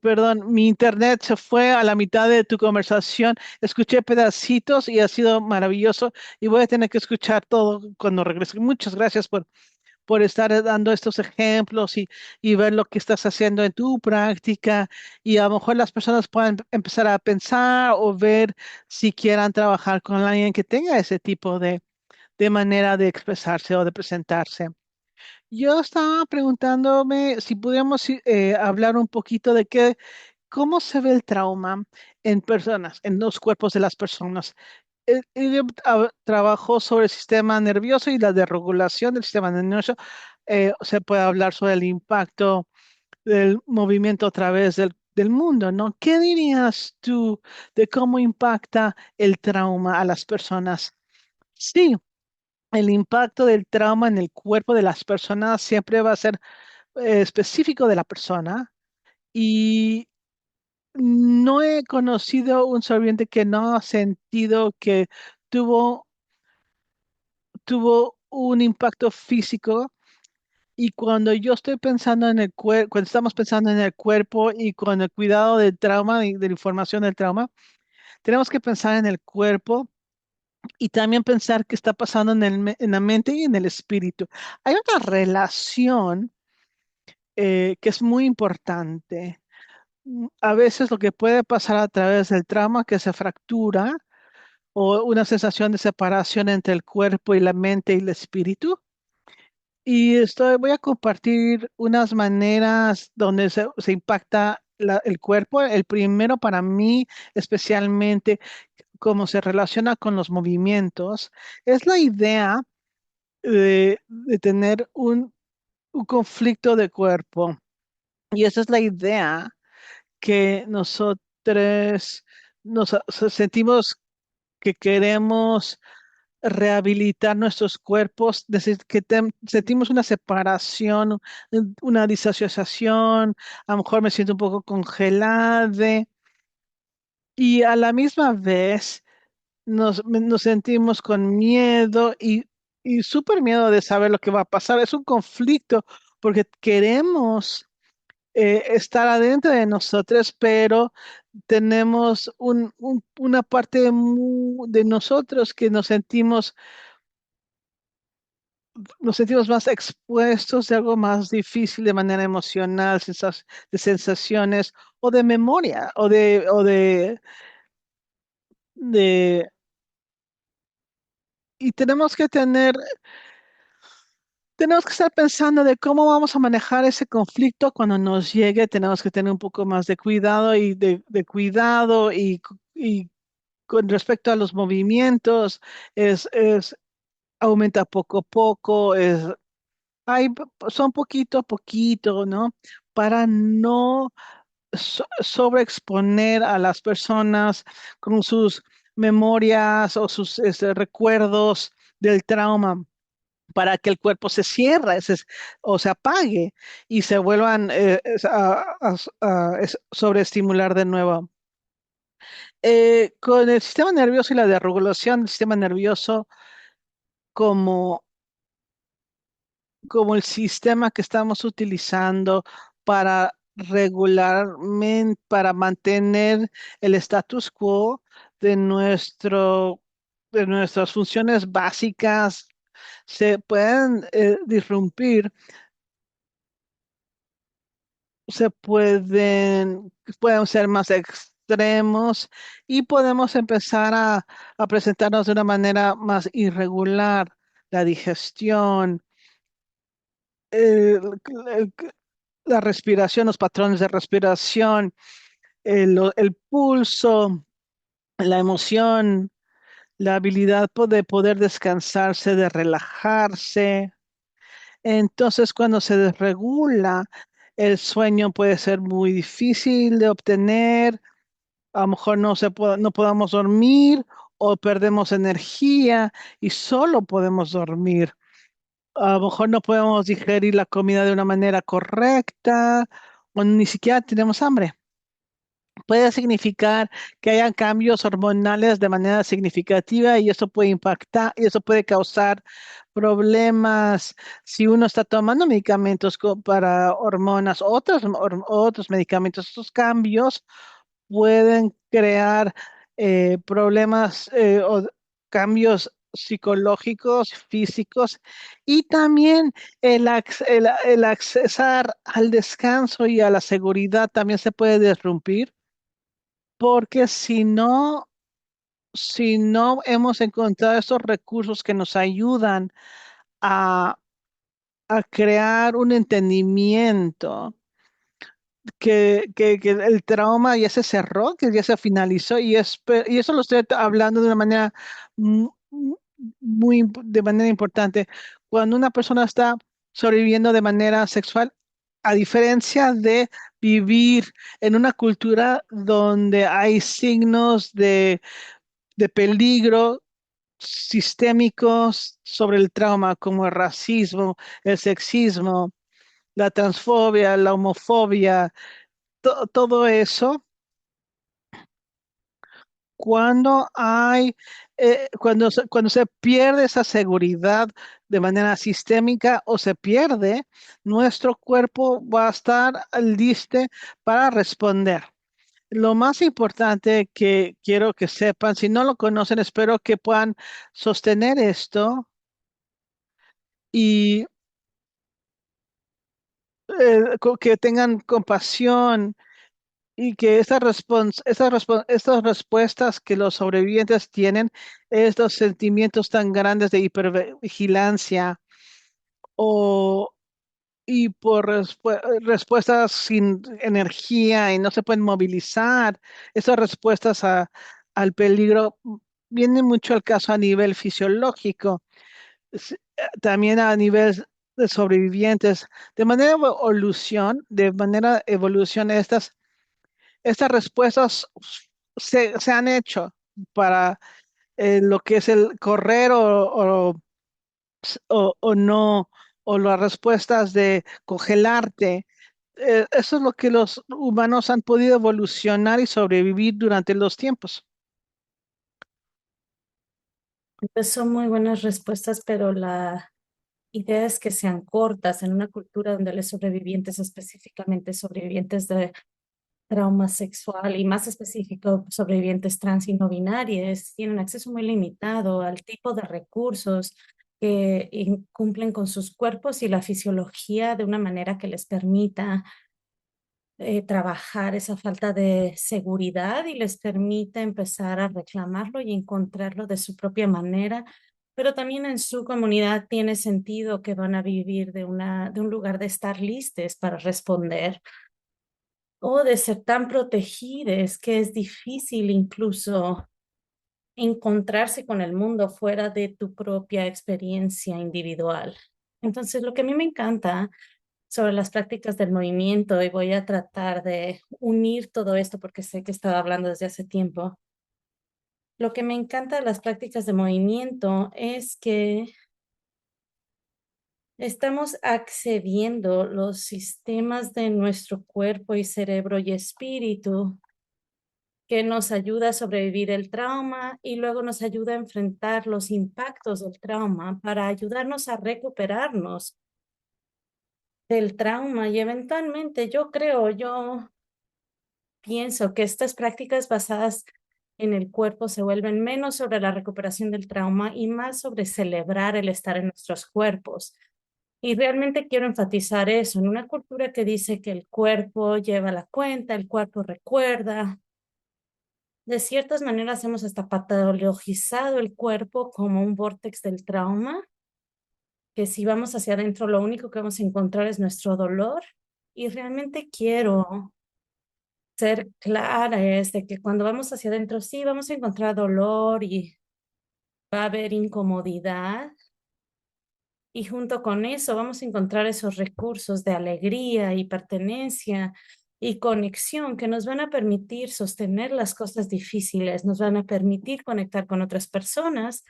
Perdón, mi internet se fue a la mitad de tu conversación. Escuché pedacitos y ha sido maravilloso y voy a tener que escuchar todo cuando regrese. Muchas gracias por estar dando estos ejemplos y ver lo que estás haciendo en tu práctica y a lo mejor las personas puedan empezar a pensar o ver si quieran trabajar con alguien que tenga ese tipo de manera de expresarse o de presentarse. Yo estaba preguntándome si pudiéramos hablar un poquito de cómo se ve el trauma en personas, en los cuerpos de las personas. Ella trabajó sobre el sistema nervioso y la desregulación del sistema nervioso. Se puede hablar sobre el impacto del movimiento a través del mundo, ¿no? ¿Qué dirías tú de cómo impacta el trauma a las personas? Sí, el impacto del trauma en el cuerpo de las personas siempre va a ser específico de la persona y no he conocido un sobreviviente que no ha sentido que tuvo tuvo un impacto físico y cuando yo estoy pensando en el cuerpo, cuando estamos pensando en el cuerpo y con el cuidado del trauma y de la información del trauma, tenemos que pensar en el cuerpo y también pensar qué está pasando en la mente y en el espíritu. Hay una relación que es muy importante. A veces lo que puede pasar a través del trauma que se fractura o una sensación de separación entre el cuerpo y la mente y el espíritu. Y voy a compartir unas maneras donde se impacta el cuerpo. El primero para mí, especialmente, cómo se relaciona con los movimientos, es la idea de tener un conflicto de cuerpo. Y esa es la idea que nosotros sentimos que queremos rehabilitar nuestros cuerpos, sentimos una separación, una disociación, a lo mejor me siento un poco congelada y a la misma vez nos sentimos con miedo y súper miedo de saber lo que va a pasar. Es un conflicto porque queremos estar adentro de nosotros, pero tenemos una parte de nosotros que nos sentimos más expuestos de algo más difícil de manera emocional, de sensaciones o de memoria de y tenemos que estar pensando de cómo vamos a manejar ese conflicto cuando nos llegue. Tenemos que tener un poco más de cuidado de cuidado y con respecto a los movimientos, es aumenta poco a poco, son poquito a poquito, ¿no? Para no sobreexponer a las personas con sus memorias o sus recuerdos del trauma para que el cuerpo se cierre o se apague y se vuelvan sobreestimular de nuevo. Con el sistema nervioso y la desregulación del sistema nervioso como, como el sistema que estamos utilizando para para mantener el status quo de de nuestras funciones básicas, se pueden disrumpir, se pueden ser más extremos y podemos empezar a presentarnos de una manera más irregular. La digestión, el- el- la respiración, los patrones de respiración, el pulso, la emoción, la habilidad de poder descansarse, de relajarse. Entonces, cuando se desregula, el sueño puede ser muy difícil de obtener. A lo mejor no podamos dormir o perdemos energía y solo podemos dormir. A lo mejor no podemos digerir la comida de una manera correcta o ni siquiera tenemos hambre. Puede significar que hayan cambios hormonales de manera significativa y eso puede impactar y eso puede causar problemas si uno está tomando medicamentos para hormonas, otros medicamentos. Estos cambios pueden crear problemas o cambios psicológicos, físicos y también el accesar al descanso y a la seguridad también se puede derrumbir porque si no hemos encontrado estos recursos que nos ayudan a, a crear un entendimiento que el trauma ya se cerró, que ya se finalizó y eso lo estoy hablando de una manera de manera importante. Cuando una persona está sobreviviendo de manera sexual, a diferencia de vivir en una cultura donde hay signos de peligro sistémicos sobre el trauma, como el racismo, el sexismo, la transfobia, la homofobia, todo eso, cuando cuando se pierde esa seguridad de manera sistémica o se pierde, nuestro cuerpo va a estar listo para responder. Lo más importante que quiero que sepan, si no lo conocen, espero que puedan sostener esto y que tengan compasión y que estas respuestas que los sobrevivientes tienen, estos sentimientos tan grandes de hipervigilancia o y por respuestas sin energía y no se pueden movilizar, esas respuestas al peligro vienen mucho al caso a nivel fisiológico, también a nivel de sobrevivientes. De manera evolución, estas respuestas se han hecho para lo que es el correr o no, o las respuestas de congelarte. Eso es lo que los humanos han podido evolucionar y sobrevivir durante los tiempos. Pues son muy buenas respuestas, pero la idea es que sean cortas en una cultura donde los sobrevivientes, específicamente sobrevivientes de trauma sexual y más específico sobrevivientes trans y no binarios, tienen acceso muy limitado al tipo de recursos que cumplen con sus cuerpos y la fisiología de una manera que les permita trabajar esa falta de seguridad y les permite empezar a reclamarlo y encontrarlo de su propia manera, pero también en su comunidad tiene sentido que van a vivir de un lugar de estar listos para responder o de ser tan protegidos que es difícil incluso encontrarse con el mundo fuera de tu propia experiencia individual. Entonces, lo que a mí me encanta sobre las prácticas del movimiento y voy a tratar de unir todo esto porque sé que estaba hablando desde hace tiempo. Lo que me encanta de las prácticas de movimiento es que estamos accediendo los sistemas de nuestro cuerpo y cerebro y espíritu que nos ayuda a sobrevivir el trauma y luego nos ayuda a enfrentar los impactos del trauma para ayudarnos a recuperarnos del trauma y eventualmente yo pienso que estas prácticas basadas en el cuerpo se vuelven menos sobre la recuperación del trauma y más sobre celebrar el estar en nuestros cuerpos. Y realmente quiero enfatizar eso en una cultura que dice que el cuerpo lleva la cuenta, el cuerpo recuerda. De ciertas maneras hemos hasta patologizado el cuerpo como un vórtex del trauma, que si vamos hacia adentro lo único que vamos a encontrar es nuestro dolor. Y realmente quiero ser clara es de que cuando vamos hacia adentro sí vamos a encontrar dolor y va a haber incomodidad. Y junto con eso vamos a encontrar esos recursos de alegría y pertenencia y conexión que nos van a permitir sostener las cosas difíciles, nos van a permitir conectar con otras personas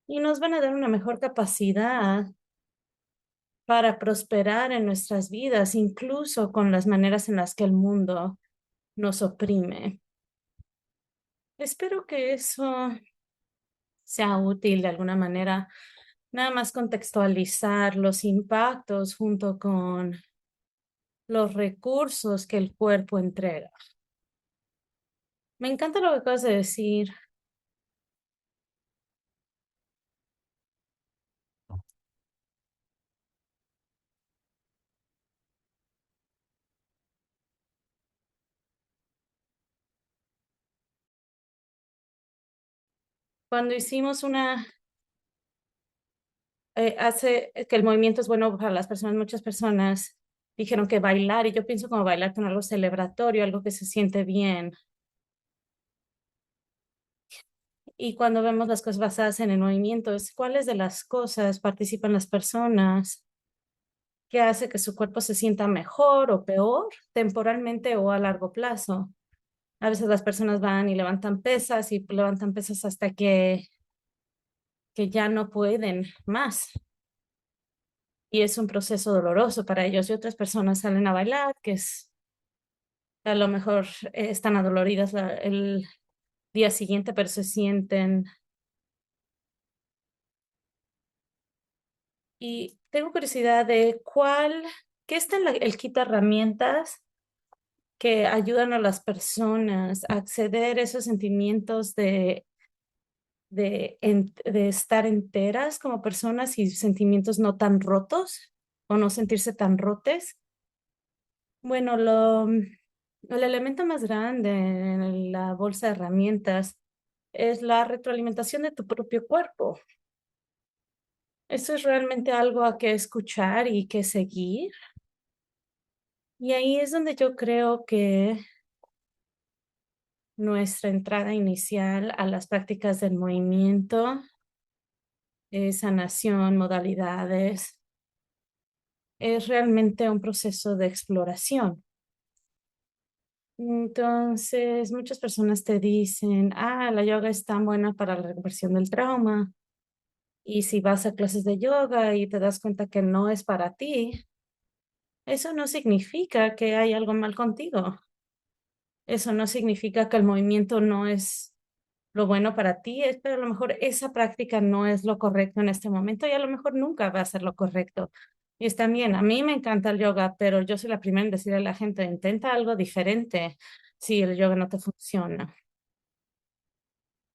y nos van a dar una mejor capacidad para prosperar en nuestras vidas, incluso con las maneras en las que el mundo nos oprime. Espero que eso sea útil de alguna manera, nada más contextualizar los impactos junto con los recursos que el cuerpo entrega. Me encanta lo que acabas de decir. Cuando hicimos hace que el movimiento es bueno para las personas, muchas personas dijeron que bailar, y yo pienso como bailar con algo celebratorio, algo que se siente bien. Y cuando vemos las cosas basadas en el movimiento, es cuáles de las cosas participan las personas que hace que su cuerpo se sienta mejor o peor, temporalmente o a largo plazo. A veces las personas van y levantan pesas hasta que ya no pueden más. Y es un proceso doloroso para ellos. Y otras personas salen a bailar, que es a lo mejor están adoloridas el día siguiente, pero se sienten. Y tengo curiosidad de qué está en el kit de herramientas que ayudan a las personas a acceder a esos sentimientos de estar enteras como personas y sentimientos no tan rotos o no sentirse tan rotes. Bueno, el elemento más grande en la bolsa de herramientas es la retroalimentación de tu propio cuerpo. Eso es realmente algo a que escuchar y que seguir. Y ahí es donde yo creo que nuestra entrada inicial a las prácticas del movimiento, sanación, modalidades, es realmente un proceso de exploración. Entonces, muchas personas te dicen, la yoga es tan buena para la recuperación del trauma. Y si vas a clases de yoga y te das cuenta que no es para ti, eso no significa que hay algo mal contigo. Eso no significa que el movimiento no es lo bueno para ti, pero a lo mejor esa práctica no es lo correcto en este momento y a lo mejor nunca va a ser lo correcto. Y está bien, a mí me encanta el yoga, pero yo soy la primera en decirle a la gente, intenta algo diferente si el yoga no te funciona.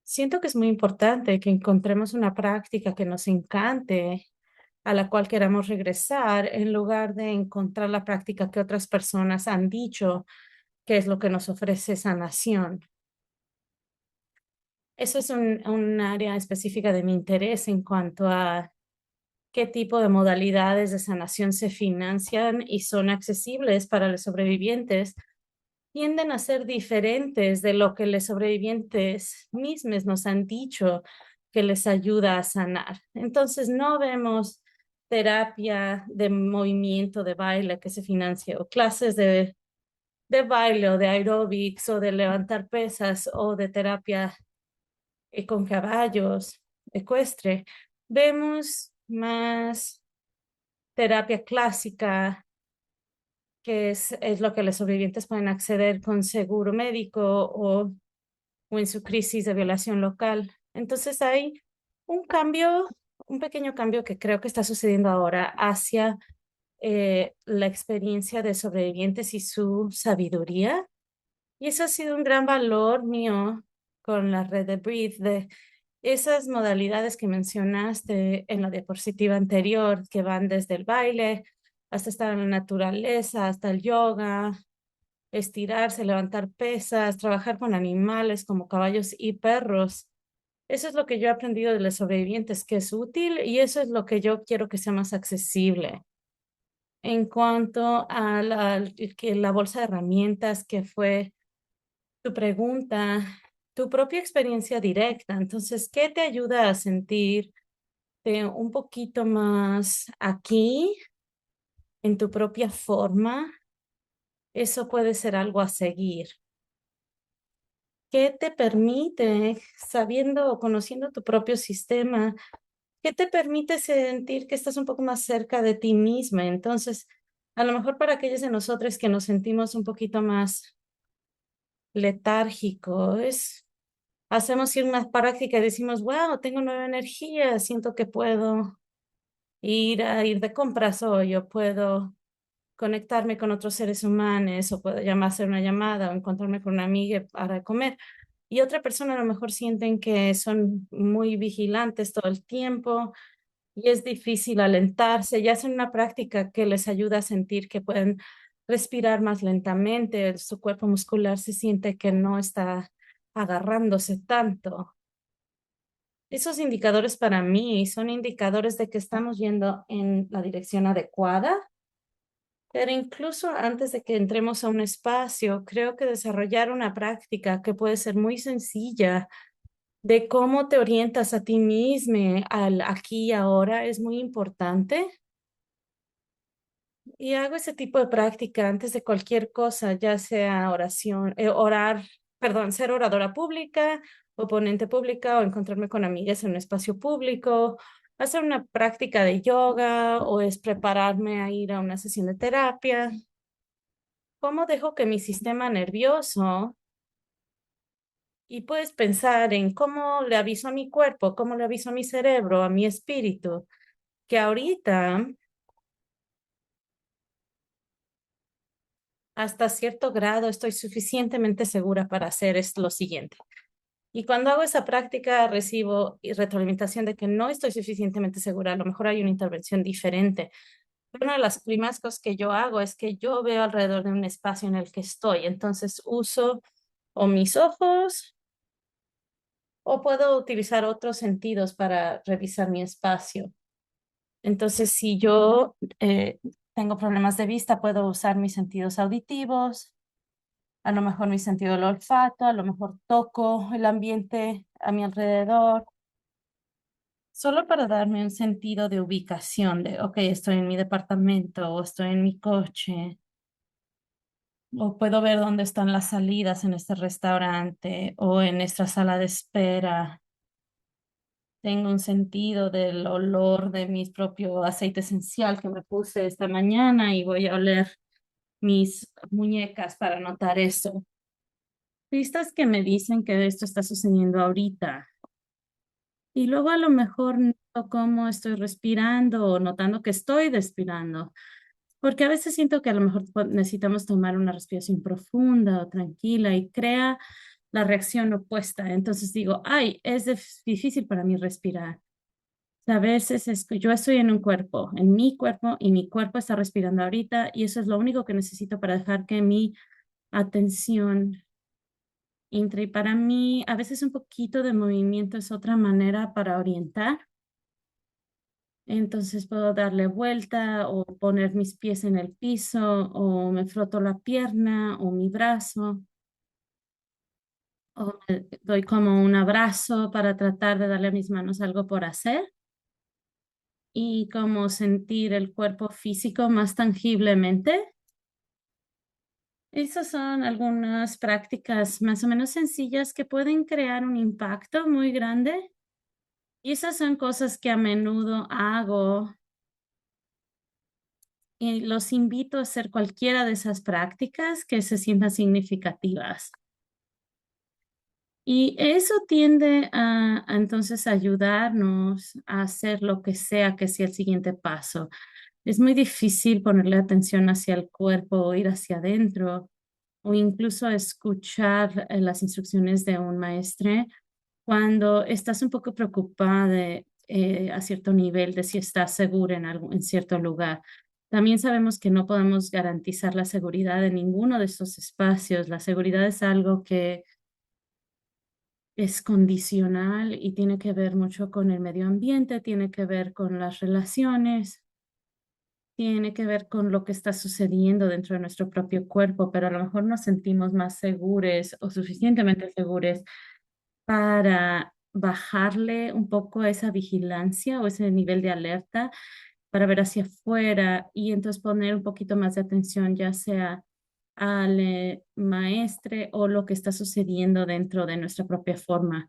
Siento que es muy importante que encontremos una práctica que nos encante, a la cual queramos regresar, en lugar de encontrar la práctica que otras personas han dicho que es lo que nos ofrece sanación. Eso es un área específica de mi interés en cuanto a qué tipo de modalidades de sanación se financian y son accesibles para los sobrevivientes. Tienden a ser diferentes de lo que los sobrevivientes mismos nos han dicho que les ayuda a sanar. Entonces, no vemos terapia de movimiento, de baile que se financie, o clases de baile o de aeróbics o de levantar pesas o de terapia con caballos, ecuestre. Vemos más terapia clásica, que es lo que los sobrevivientes pueden acceder con seguro médico o en su crisis de violación local. Entonces hay un cambio, un pequeño cambio que creo que está sucediendo ahora hacia la experiencia de sobrevivientes y su sabiduría. Y eso ha sido un gran valor mío con la red de Breathe, de esas modalidades que mencionaste en la diapositiva anterior, que van desde el baile hasta estar en la naturaleza, hasta el yoga, estirarse, levantar pesas, trabajar con animales como caballos y perros. Eso es lo que yo he aprendido de los sobrevivientes, que es útil y eso es lo que yo quiero que sea más accesible. En cuanto a la bolsa de herramientas, que fue tu pregunta, tu propia experiencia directa. Entonces, ¿qué te ayuda a sentirte un poquito más aquí, en tu propia forma? Eso puede ser algo a seguir. ¿Qué te permite, sabiendo o conociendo tu propio sistema, qué te permite sentir que estás un poco más cerca de ti misma? Entonces, a lo mejor para aquellos de nosotros que nos sentimos un poquito más letárgicos, hacemos una práctica y decimos, wow, tengo nueva energía, siento que puedo ir de compras hoy, o puedo conectarme con otros seres humanos, o puedo llamar, hacer una llamada, o encontrarme con una amiga para comer. Y otra persona a lo mejor sienten que son muy vigilantes todo el tiempo y es difícil alentarse y hacen una práctica que les ayuda a sentir que pueden respirar más lentamente, su cuerpo muscular se siente que no está agarrándose tanto. Esos indicadores para mí son indicadores de que estamos yendo en la dirección adecuada, pero incluso antes de que entremos a un espacio, creo que desarrollar una práctica que puede ser muy sencilla de cómo te orientas a ti mismo al aquí y ahora es muy importante. Y hago ese tipo de práctica antes de cualquier cosa, ya sea oración, perdón, ser oradora pública, o ponente pública, o encontrarme con amigas en un espacio público, hacer una práctica de yoga, o es prepararme a ir a una sesión de terapia. ¿Cómo dejo que mi sistema nervioso, y puedes pensar en cómo le aviso a mi cuerpo, cómo le aviso a mi cerebro, a mi espíritu, que ahorita hasta cierto grado estoy suficientemente segura para hacer es lo siguiente? Y cuando hago esa práctica recibo retroalimentación de que no estoy suficientemente segura, a lo mejor hay una intervención diferente. Pero una de las primeras cosas que yo hago es que yo veo alrededor de un espacio en el que estoy, entonces uso o mis ojos o puedo utilizar otros sentidos para revisar mi espacio. Entonces, si yo tengo problemas de vista, puedo usar mis sentidos auditivos, a lo mejor mi sentido del olfato, a lo mejor toco el ambiente a mi alrededor, solo para darme un sentido de ubicación, de, ok, estoy en mi departamento o estoy en mi coche, o puedo ver dónde están las salidas en este restaurante o en nuestra sala de espera. Tengo un sentido del olor de mi propio aceite esencial que me puse esta mañana y voy a oler mis muñecas para notar eso. Pistas que me dicen que esto está sucediendo ahorita. Y luego a lo mejor noto cómo estoy respirando o notando que estoy respirando. Porque a veces siento que a lo mejor necesitamos tomar una respiración profunda o tranquila y crea la reacción opuesta. Entonces digo, ay, es difícil para mí respirar. A veces es que yo estoy en un cuerpo, en mi cuerpo, y mi cuerpo está respirando ahorita, y eso es lo único que necesito para dejar que mi atención entre. Y para mí, a veces un poquito de movimiento es otra manera para orientar. Entonces puedo darle vuelta o poner mis pies en el piso, o me froto la pierna o mi brazo, o me doy como un abrazo para tratar de darle a mis manos algo por hacer. y como sentir el cuerpo físico más tangiblemente. Esas son algunas prácticas más o menos sencillas que pueden crear un impacto muy grande. Y esas son cosas que a menudo hago y los invito a hacer cualquiera de esas prácticas que se sientan significativas. Y eso tiende a entonces ayudarnos a hacer lo que sea el siguiente paso. Es muy difícil ponerle atención hacia el cuerpo o ir hacia adentro o incluso escuchar las instrucciones de un maestre cuando estás un poco preocupada a cierto nivel de si estás segura en cierto lugar. También sabemos que no podemos garantizar la seguridad en ninguno de estos espacios. La seguridad es algo que es condicional y tiene que ver mucho con el medio ambiente, tiene que ver con las relaciones, tiene que ver con lo que está sucediendo dentro de nuestro propio cuerpo, pero a lo mejor nos sentimos más seguros o suficientemente seguros para bajarle un poco a esa vigilancia o ese nivel de alerta para ver hacia afuera y entonces poner un poquito más de atención, ya sea al maestre o lo que está sucediendo dentro de nuestra propia forma.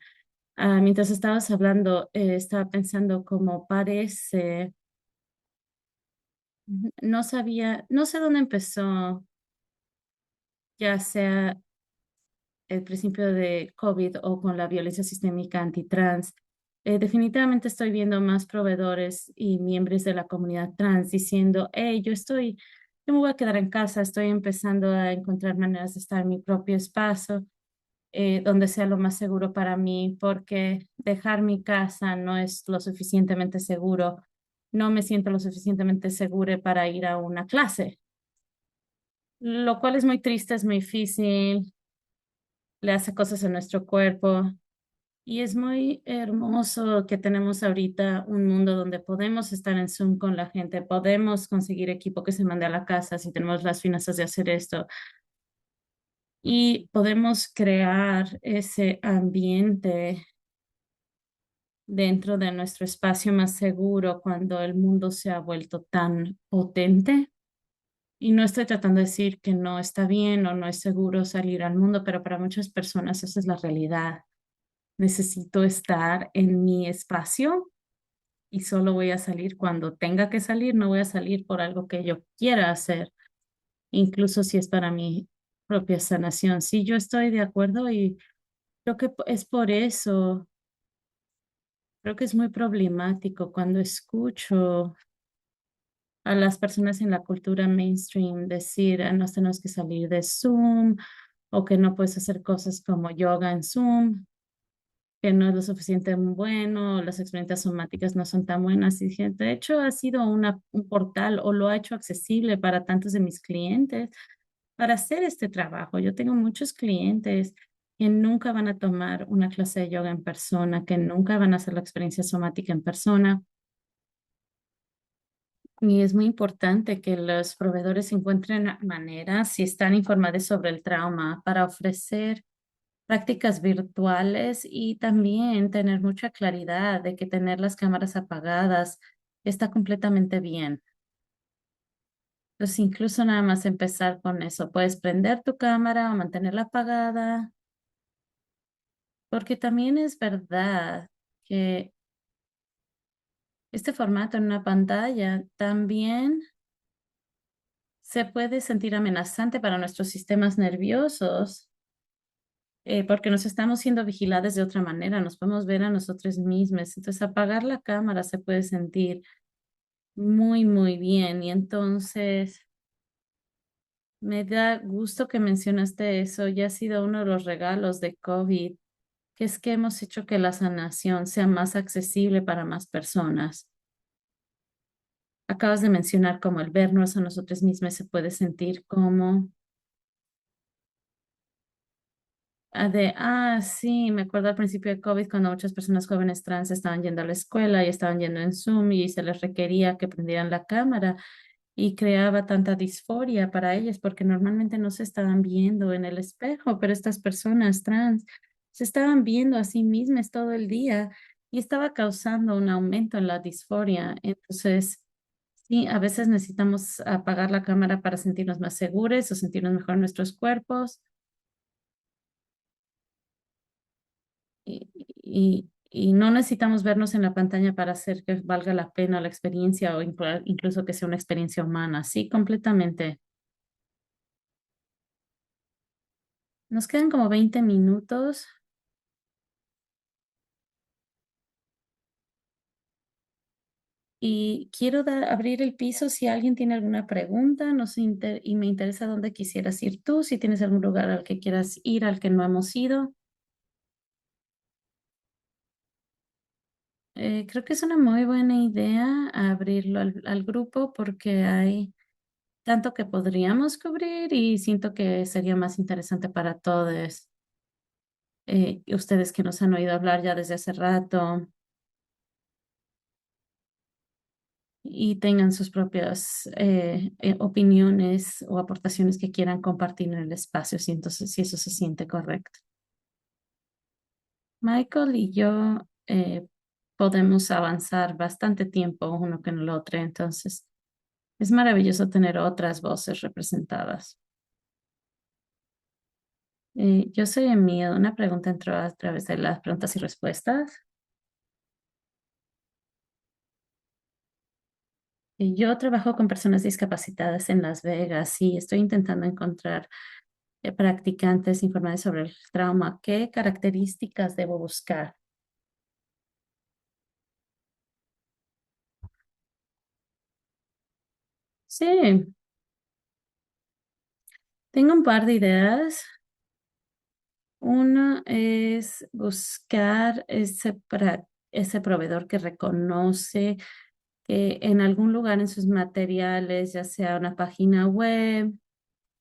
Mientras estabas hablando, estaba pensando cómo parece, no sabía, no sé dónde empezó, ya sea el principio de COVID o con la violencia sistémica antitrans. Definitivamente estoy viendo más proveedores y miembros de la comunidad trans diciendo, hey, yo me voy a quedar en casa, estoy empezando a encontrar maneras de estar en mi propio espacio, donde sea lo más seguro para mí, porque dejar mi casa no es lo suficientemente seguro. No me siento lo suficientemente segura para ir a una clase, lo cual es muy triste, es muy difícil, le hace cosas a nuestro cuerpo. Y es muy hermoso que tenemos ahorita un mundo donde podemos estar en Zoom con la gente, podemos conseguir equipo que se mande a la casa si tenemos las finanzas de hacer esto y podemos crear ese ambiente dentro de nuestro espacio más seguro cuando el mundo se ha vuelto tan potente. Y no estoy tratando de decir que no está bien o no es seguro salir al mundo, pero para muchas personas esa es la realidad. Necesito estar en mi espacio y solo voy a salir cuando tenga que salir, no voy a salir por algo que yo quiera hacer, incluso si es para mi propia sanación. Sí, yo estoy de acuerdo y creo que es por eso, creo que es muy problemático cuando escucho a las personas en la cultura mainstream decir, nos tenemos que salir de Zoom o que no puedes hacer cosas como yoga en Zoom, que no es lo suficiente bueno, las experiencias somáticas no son tan buenas. Y dije, de hecho, ha sido un portal o lo ha hecho accesible para tantos de mis clientes para hacer este trabajo. Yo tengo muchos clientes que nunca van a tomar una clase de yoga en persona, que nunca van a hacer la experiencia somática en persona. Y es muy importante que los proveedores encuentren maneras, si están informados sobre el trauma, para ofrecer prácticas virtuales y también tener mucha claridad de que tener las cámaras apagadas está completamente bien. Entonces, incluso nada más empezar con eso. Puedes prender tu cámara o mantenerla apagada, porque también es verdad que este formato en una pantalla también se puede sentir amenazante para nuestros sistemas nerviosos porque nos estamos siendo vigilados de otra manera, nos podemos ver a nosotros mismos. Entonces, apagar la cámara se puede sentir muy, muy bien. Y entonces, me da gusto que mencionaste eso. Ya ha sido uno de los regalos de COVID, que es que hemos hecho que la sanación sea más accesible para más personas. Acabas de mencionar cómo el vernos a nosotros mismos se puede sentir como sí, me acuerdo al principio de COVID cuando muchas personas jóvenes trans estaban yendo a la escuela y estaban yendo en Zoom y se les requería que prendieran la cámara y creaba tanta disforia para ellas porque normalmente no se estaban viendo en el espejo, pero estas personas trans se estaban viendo a sí mismas todo el día y estaba causando un aumento en la disforia. Entonces, sí, a veces necesitamos apagar la cámara para sentirnos más seguros o sentirnos mejor en nuestros cuerpos. Y no necesitamos vernos en la pantalla para hacer que valga la pena la experiencia o incluso que sea una experiencia humana. Sí, completamente. Nos quedan como 20 minutos y quiero abrir el piso si alguien tiene alguna pregunta y me interesa dónde quisieras ir tú, si tienes algún lugar al que quieras ir, al que no hemos ido. Creo que es una muy buena idea abrirlo al grupo porque hay tanto que podríamos cubrir y siento que sería más interesante para todos. Ustedes que nos han oído hablar ya desde hace rato y tengan sus propias opiniones o aportaciones que quieran compartir en el espacio, si entonces si eso se siente correcto. Michael y yo podemos avanzar bastante tiempo uno con el otro, entonces es maravilloso tener otras voces representadas. Yo soy Emil, una pregunta entró a través de las preguntas y respuestas. Yo trabajo con personas discapacitadas en Las Vegas y estoy intentando encontrar practicantes informados sobre el trauma. ¿Qué características debo buscar? Sí, tengo un par de ideas. Una es buscar ese proveedor que reconoce que en algún lugar en sus materiales, ya sea una página web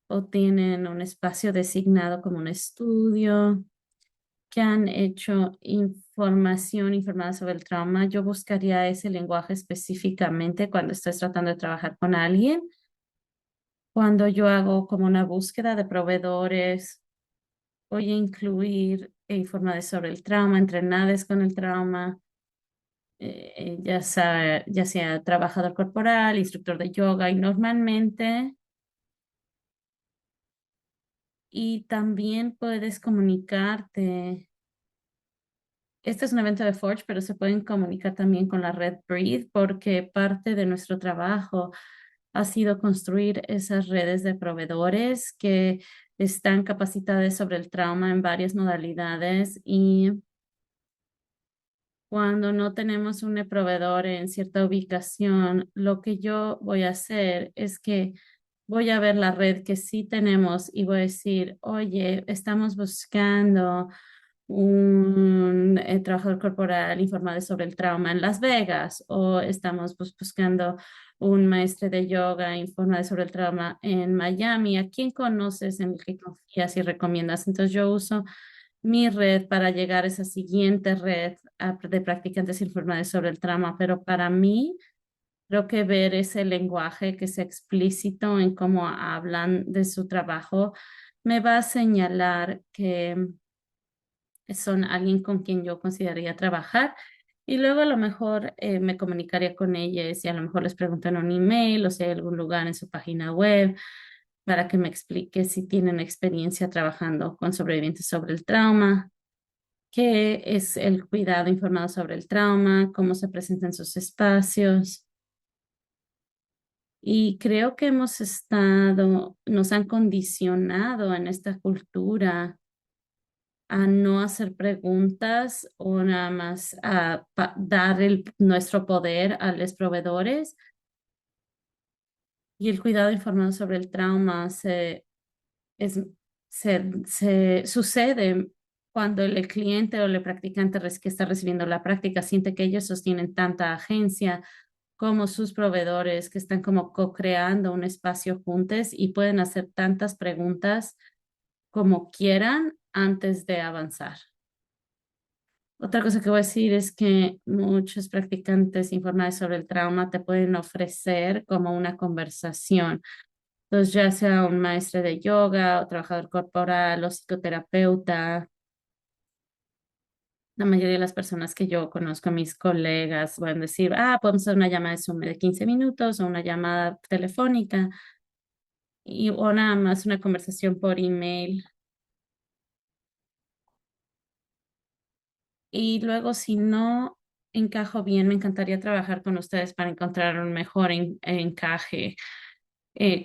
o tienen un espacio designado como un estudio, que han hecho información informada sobre el trauma, yo buscaría ese lenguaje específicamente cuando estoy tratando de trabajar con alguien. Cuando yo hago como una búsqueda de proveedores, voy a incluir información sobre el trauma, entrenadas con el trauma, ya sea trabajador corporal, instructor de yoga y normalmente. Y también puedes comunicarte. Este es un evento de Forge, pero se pueden comunicar también con la red Breathe porque parte de nuestro trabajo ha sido construir esas redes de proveedores que están capacitadas sobre el trauma en varias modalidades y cuando no tenemos un proveedor en cierta ubicación, lo que yo voy a hacer es que voy a ver la red que sí tenemos y voy a decir, oye, estamos buscando un trabajador corporal informado sobre el trauma en Las Vegas o estamos buscando un maestro de yoga informado sobre el trauma en Miami. ¿A quién conoces en el que confías y recomiendas? Entonces yo uso mi red para llegar a esa siguiente red de practicantes informados sobre el trauma, pero para mí creo que ver ese lenguaje que sea explícito en cómo hablan de su trabajo me va a señalar que son alguien con quien yo consideraría trabajar. Y luego a lo mejor me comunicaría con ellos y a lo mejor les pregunto en un email o si hay algún lugar en su página web para que me explique si tienen experiencia trabajando con sobrevivientes sobre el trauma, qué es el cuidado informado sobre el trauma, cómo se presentan sus espacios. Y creo que nos han condicionado en esta cultura a no hacer preguntas o nada más a dar nuestro poder a los proveedores. Y el cuidado informado sobre el trauma es, se sucede cuando el cliente o el practicante que está recibiendo la práctica siente que ellos sostienen tanta agencia como sus proveedores que están como co-creando un espacio juntos y pueden hacer tantas preguntas como quieran antes de avanzar. Otra cosa que voy a decir es que muchos practicantes informales sobre el trauma te pueden ofrecer como una conversación. Entonces, ya sea un maestro de yoga o trabajador corporal o psicoterapeuta, La mayoría de las personas que yo conozco, mis colegas, van a decir, podemos hacer una llamada de Zoom de 15 minutos o una llamada telefónica o nada más una conversación por email. Y luego, si no encajo bien, me encantaría trabajar con ustedes para encontrar un mejor encaje.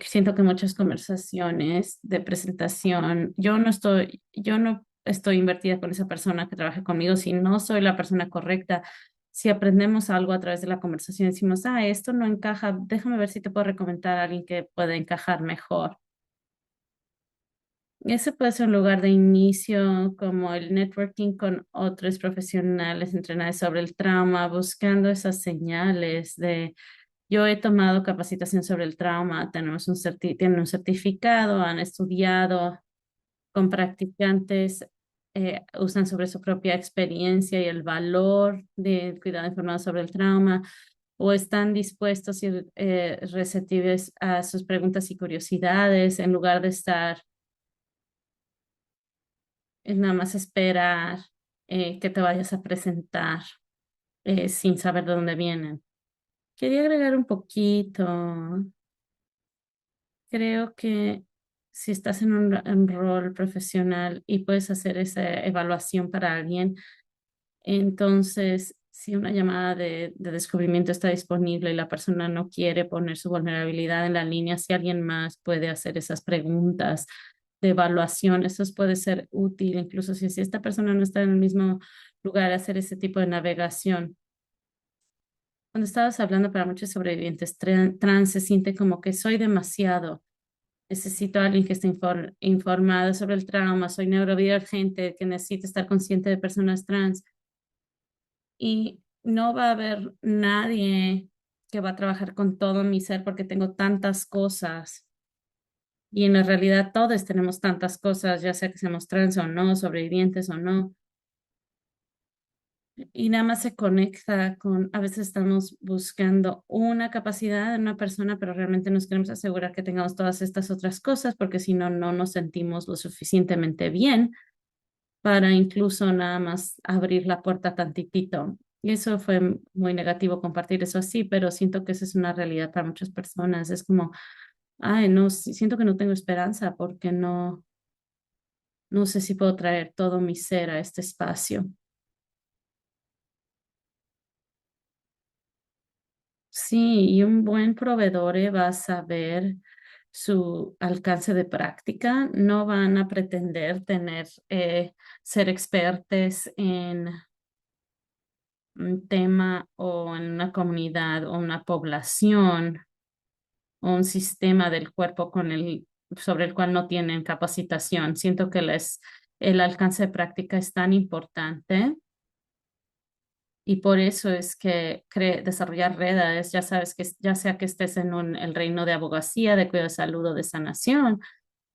Siento que muchas conversaciones de presentación, yo no estoy invertida con esa persona que trabaje conmigo si no soy la persona correcta. Si aprendemos algo a través de la conversación, decimos, esto no encaja, déjame ver si te puedo recomendar a alguien que pueda encajar mejor. Ese puede ser un lugar de inicio, como el networking con otros profesionales entrenados sobre el trauma, buscando esas señales de yo he tomado capacitación sobre el trauma, tienen un certificado, han estudiado con practicantes, usan sobre su propia experiencia y el valor del cuidado informado sobre el trauma, o están dispuestos y receptivos a sus preguntas y curiosidades en lugar de estar nada más esperar que te vayas a presentar sin saber de dónde vienen. Quería agregar un poquito. Creo que si estás en un rol profesional y puedes hacer esa evaluación para alguien, entonces si una llamada de descubrimiento está disponible y la persona no quiere poner su vulnerabilidad en la línea, si alguien más puede hacer esas preguntas de evaluación, eso puede ser útil, incluso si esta persona no está en el mismo lugar, hacer ese tipo de navegación. Cuando estabas hablando para muchos sobrevivientes trans, se siente como que soy demasiado. Necesito a alguien que esté informado sobre el trauma. Soy neurodivergente, que necesita estar consciente de personas trans. Y no va a haber nadie que va a trabajar con todo mi ser porque tengo tantas cosas. Y en la realidad todos tenemos tantas cosas, ya sea que seamos trans o no, sobrevivientes o no. Y nada más se conecta con, a veces estamos buscando una capacidad de una persona, pero realmente nos queremos asegurar que tengamos todas estas otras cosas, porque si no, no nos sentimos lo suficientemente bien para incluso nada más abrir la puerta tantitito. Y eso fue muy negativo compartir eso así, pero siento que esa es una realidad para muchas personas. Es como, no, siento que no tengo esperanza porque no sé si puedo traer todo mi ser a este espacio. Sí, y un buen proveedor va a saber su alcance de práctica. No van a pretender ser expertos en un tema o en una comunidad o una población o un sistema del cuerpo sobre el cual no tienen capacitación. Siento que el alcance de práctica es tan importante. Y por eso es que desarrollar redes, ya sabes que ya sea que estés en el reino de abogacía, de cuidado de salud o de sanación,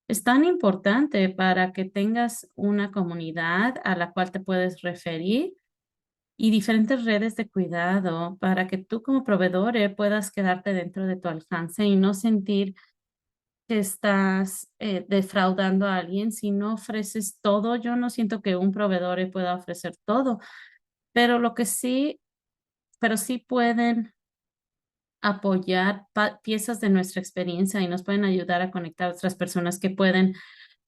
es tan importante para que tengas una comunidad a la cual te puedes referir y diferentes redes de cuidado para que tú como proveedor puedas quedarte dentro de tu alcance y no sentir que estás defraudando a alguien si no ofreces todo. Yo no siento que un proveedor pueda ofrecer todo, pero pero sí pueden apoyar piezas de nuestra experiencia y nos pueden ayudar a conectar a otras personas que pueden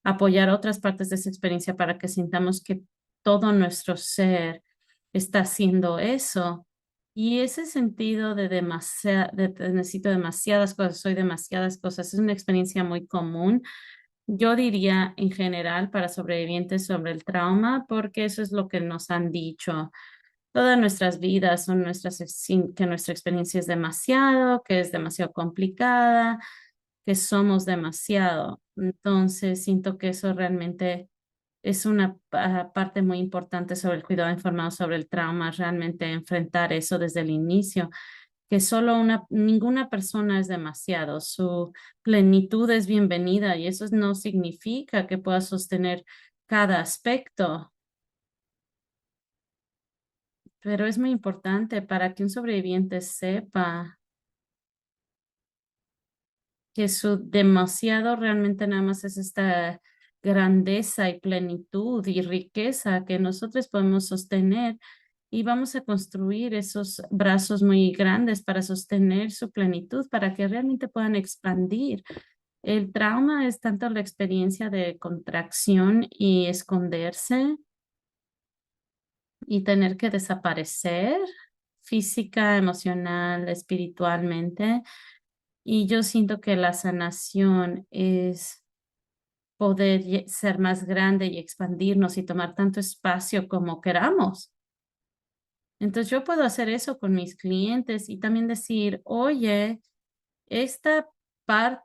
apoyar otras partes de esa experiencia para que sintamos que todo nuestro ser está haciendo eso. Y ese sentido necesito demasiadas cosas, soy demasiadas cosas, es una experiencia muy común. Yo diría en general para sobrevivientes sobre el trauma, porque eso es lo que nos han dicho todas nuestras vidas son que nuestra experiencia es demasiado, que es demasiado complicada, que somos demasiado. Entonces, siento que eso realmente es una parte muy importante sobre el cuidado informado sobre el trauma, realmente enfrentar eso desde el inicio, que ninguna persona es demasiado, su plenitud es bienvenida y eso no significa que pueda sostener cada aspecto, pero es muy importante para que un sobreviviente sepa que su demasiado realmente nada más es esta grandeza y plenitud y riqueza que nosotros podemos sostener y vamos a construir esos brazos muy grandes para sostener su plenitud, para que realmente puedan expandir. El trauma es tanto la experiencia de contracción y esconderse y tener que desaparecer física, emocional, espiritualmente. Y yo siento que la sanación es poder ser más grande y expandirnos y tomar tanto espacio como queramos. Entonces yo puedo hacer eso con mis clientes y también decir, oye, esta parte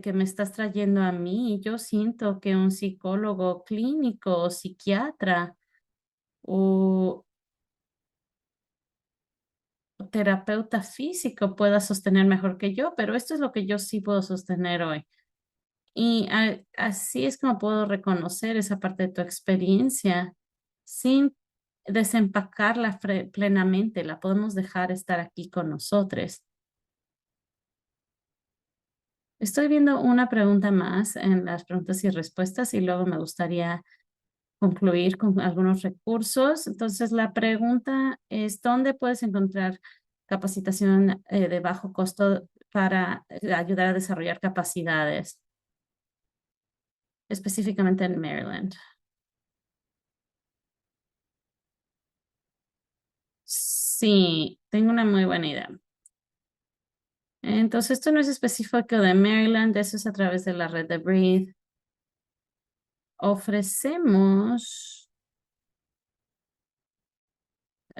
que me estás trayendo a mí, yo siento que un psicólogo clínico o psiquiatra o terapeuta físico pueda sostener mejor que yo, pero esto es lo que yo sí puedo sostener hoy. Y así es como puedo reconocer esa parte de tu experiencia sin desempacarla plenamente. La podemos dejar estar aquí con nosotros. Estoy viendo una pregunta más en las preguntas y respuestas y luego me gustaría concluir con algunos recursos. Entonces, la pregunta es, ¿dónde puedes encontrar capacitación de bajo costo para ayudar a desarrollar capacidades, específicamente en Maryland? Sí, tengo una muy buena idea. Entonces, esto no es específico de Maryland, eso es a través de la red de Breathe. Ofrecemos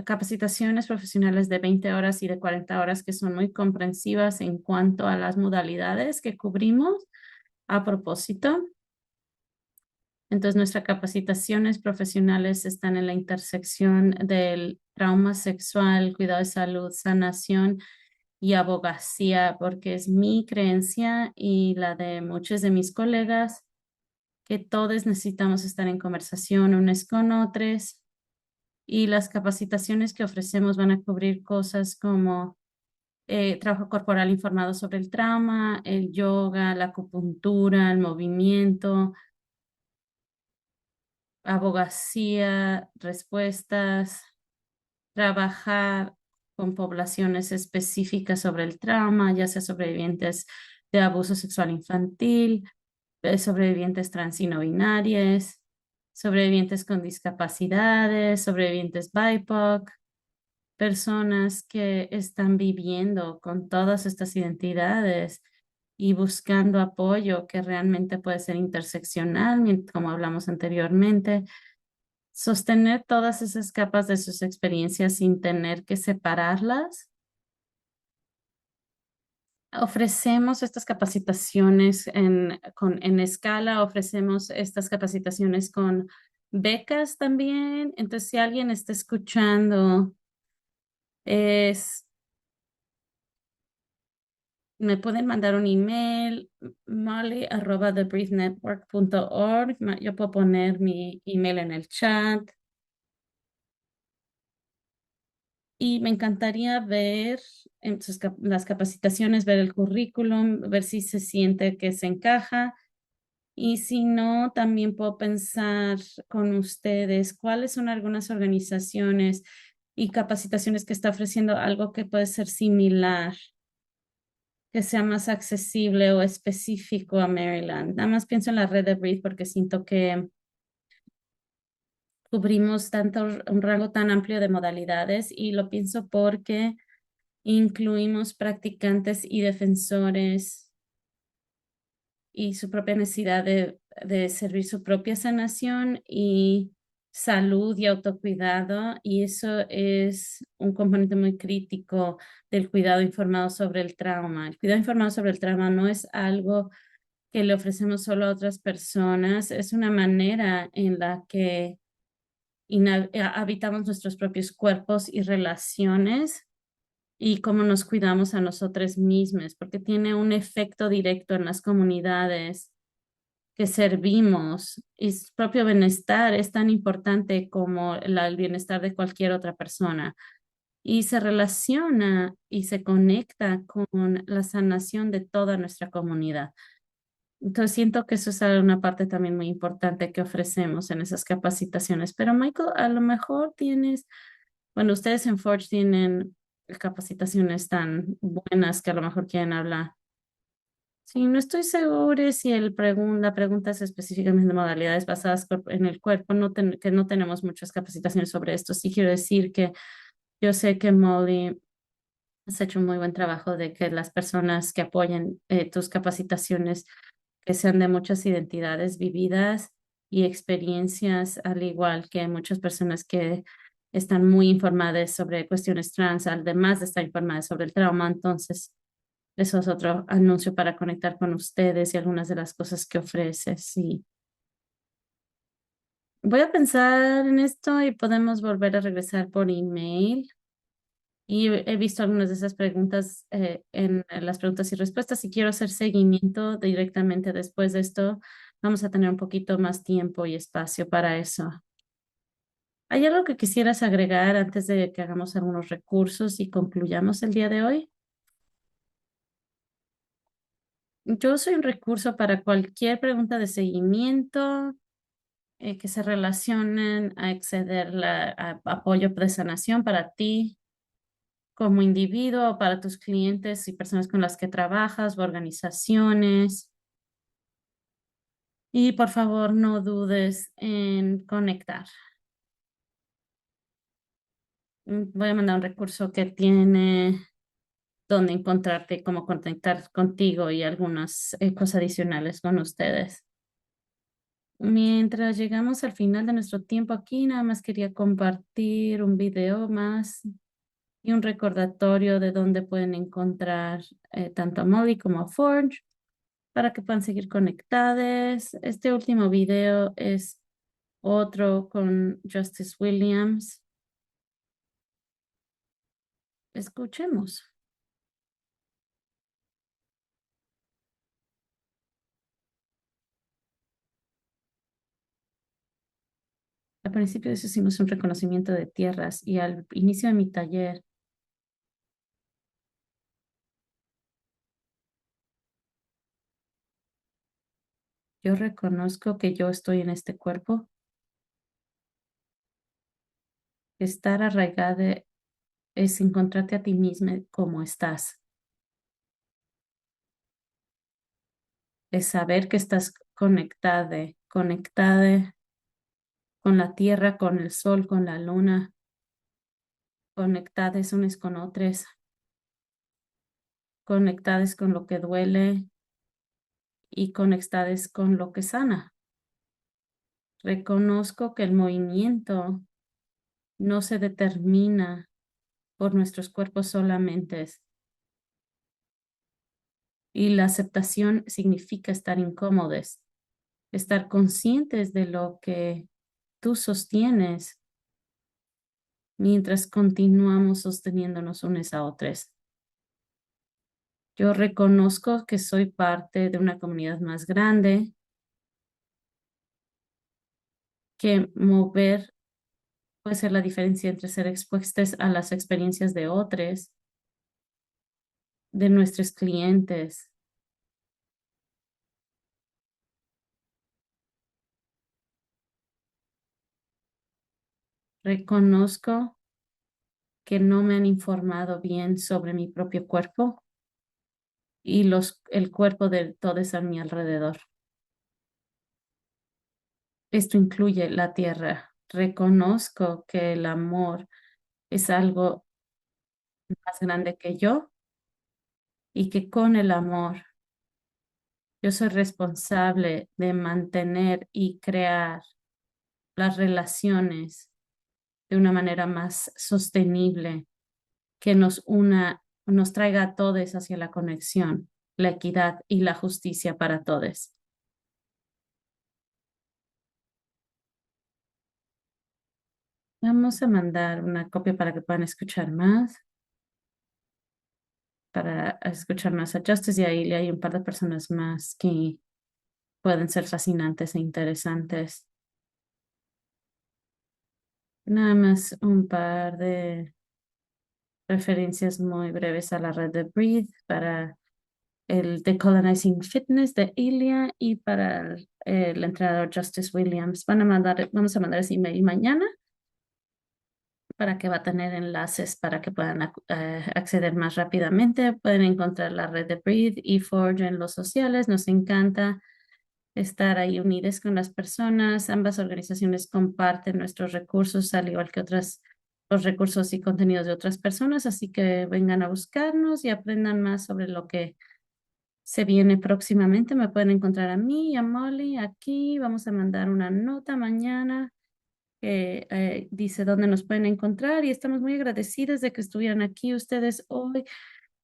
capacitaciones profesionales de 20 horas y de 40 horas que son muy comprensivas en cuanto a las modalidades que cubrimos a propósito. Entonces, nuestras capacitaciones profesionales están en la intersección del trauma sexual, cuidado de salud, sanación y abogacía, porque es mi creencia y la de muchos de mis colegas que todos necesitamos estar en conversación unos con otros y las capacitaciones que ofrecemos van a cubrir cosas como trabajo corporal informado sobre el trauma, el yoga, la acupuntura, el movimiento, abogacía, respuestas, trabajar con poblaciones específicas sobre el trauma, ya sea sobrevivientes de abuso sexual infantil, sobrevivientes trans y no binarias, sobrevivientes con discapacidades, sobrevivientes BIPOC, personas que están viviendo con todas estas identidades y buscando apoyo que realmente puede ser interseccional, como hablamos anteriormente, sostener todas esas capas de sus experiencias sin tener que separarlas. Ofrecemos estas capacitaciones en escala, ofrecemos estas capacitaciones con becas también. Entonces, si alguien está escuchando, es me pueden mandar un email, molly@thebreathenetwork.org. Yo puedo poner mi email en el chat y me encantaría ver en las capacitaciones, ver el currículum, ver si se siente que se encaja. Y si no, también puedo pensar con ustedes cuáles son algunas organizaciones y capacitaciones que está ofreciendo algo que puede ser similar, que sea más accesible o específico a Maryland. Nada más pienso en la red de Breathe porque siento que cubrimos tanto un rango tan amplio de modalidades y lo pienso porque incluimos practicantes y defensores y su propia necesidad de servir su propia sanación y salud y autocuidado, y eso es un componente muy crítico del cuidado informado sobre el trauma. El cuidado informado sobre el trauma no es algo que le ofrecemos solo a otras personas, es una manera en la que habitamos nuestros propios cuerpos y relaciones y cómo nos cuidamos a nosotros mismos, porque tiene un efecto directo en las comunidades que servimos y su propio bienestar es tan importante como el bienestar de cualquier otra persona. Y se relaciona y se conecta con la sanación de toda nuestra comunidad. Entonces siento que eso es una parte también muy importante que ofrecemos en esas capacitaciones. Pero Michael, a lo mejor tienes, bueno, ustedes en Forge tienen capacitaciones tan buenas que a lo mejor quieren hablar. Sí, no estoy segura si la pregunta es específicamente de modalidades basadas en el cuerpo, que no tenemos muchas capacitaciones sobre esto. Sí quiero decir que yo sé que Molly has hecho un muy buen trabajo de que las personas que apoyen tus capacitaciones, que sean de muchas identidades vividas y experiencias, al igual que muchas personas que están muy informadas sobre cuestiones trans, además de estar informadas sobre el trauma. Entonces, eso es otro anuncio para conectar con ustedes y algunas de las cosas que ofreces. Sí. Voy a pensar en esto y podemos volver a regresar por email. Y he visto algunas de esas preguntas en las preguntas y respuestas. Si quiero hacer seguimiento directamente después de esto, vamos a tener un poquito más tiempo y espacio para eso. ¿Hay algo que quisieras agregar antes de que hagamos algunos recursos y concluyamos el día de hoy? Yo soy un recurso para cualquier pregunta de seguimiento que se relacionen a acceder a apoyo de sanación para ti como individuo, para tus clientes y personas con las que trabajas o organizaciones. Y por favor, no dudes en conectar. Voy a mandar un recurso que tiene donde encontrarte, cómo conectar contigo y algunas cosas adicionales con ustedes. Mientras llegamos al final de nuestro tiempo aquí, nada más quería compartir un video más y un recordatorio de dónde pueden encontrar tanto a Molly como a Forge para que puedan seguir conectadas. Este último video es otro con Justice Williams. Escuchemos. Al principio de eso hicimos un reconocimiento de tierras y al inicio de mi taller yo reconozco que yo estoy en este cuerpo. Estar arraigada es encontrarte a ti misma como estás. Es saber que estás conectada con la tierra, con el sol, con la luna, conectadas unas con otras, conectadas con lo que duele y conectadas con lo que sana. Reconozco que el movimiento no se determina por nuestros cuerpos solamente y la aceptación significa estar incómodos, estar conscientes de lo que tú sostienes mientras continuamos sosteniéndonos unos a otros. Yo reconozco que soy parte de una comunidad más grande, que mover puede ser la diferencia entre ser expuestos a las experiencias de otros, de nuestros clientes. Reconozco que no me han informado bien sobre mi propio cuerpo y el cuerpo de todos a mi alrededor. Esto incluye la tierra. Reconozco que el amor es algo más grande que yo y que con el amor yo soy responsable de mantener y crear las relaciones de una manera más sostenible que nos traiga a todos hacia la conexión, la equidad y la justicia para todos. Vamos a mandar una copia para que puedan escuchar más, para escuchar más a Justice y ahí hay un par de personas más que pueden ser fascinantes e interesantes. Nada más un par de referencias muy breves a la red de Breathe para el Decolonizing Fitness de Ilia y para el entrenador Justice Williams. Vamos a mandar ese email mañana para que va a tener enlaces para que puedan acceder más rápidamente. Pueden encontrar la red de Breathe y Forge en los sociales. Nos encanta estar ahí unidas con las personas. Ambas organizaciones comparten nuestros recursos, al igual que los recursos y contenidos de otras personas, así que vengan a buscarnos y aprendan más sobre lo que se viene próximamente. Me pueden encontrar a mí y a Molly aquí. Vamos a mandar una nota mañana que dice dónde nos pueden encontrar y estamos muy agradecidas de que estuvieran aquí ustedes hoy,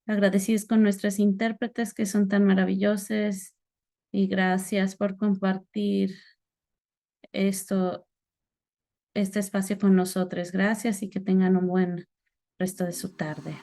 agradecidos con nuestras intérpretes que son tan maravillosas y gracias por compartir esto, este espacio con nosotros. Gracias y que tengan un buen resto de su tarde.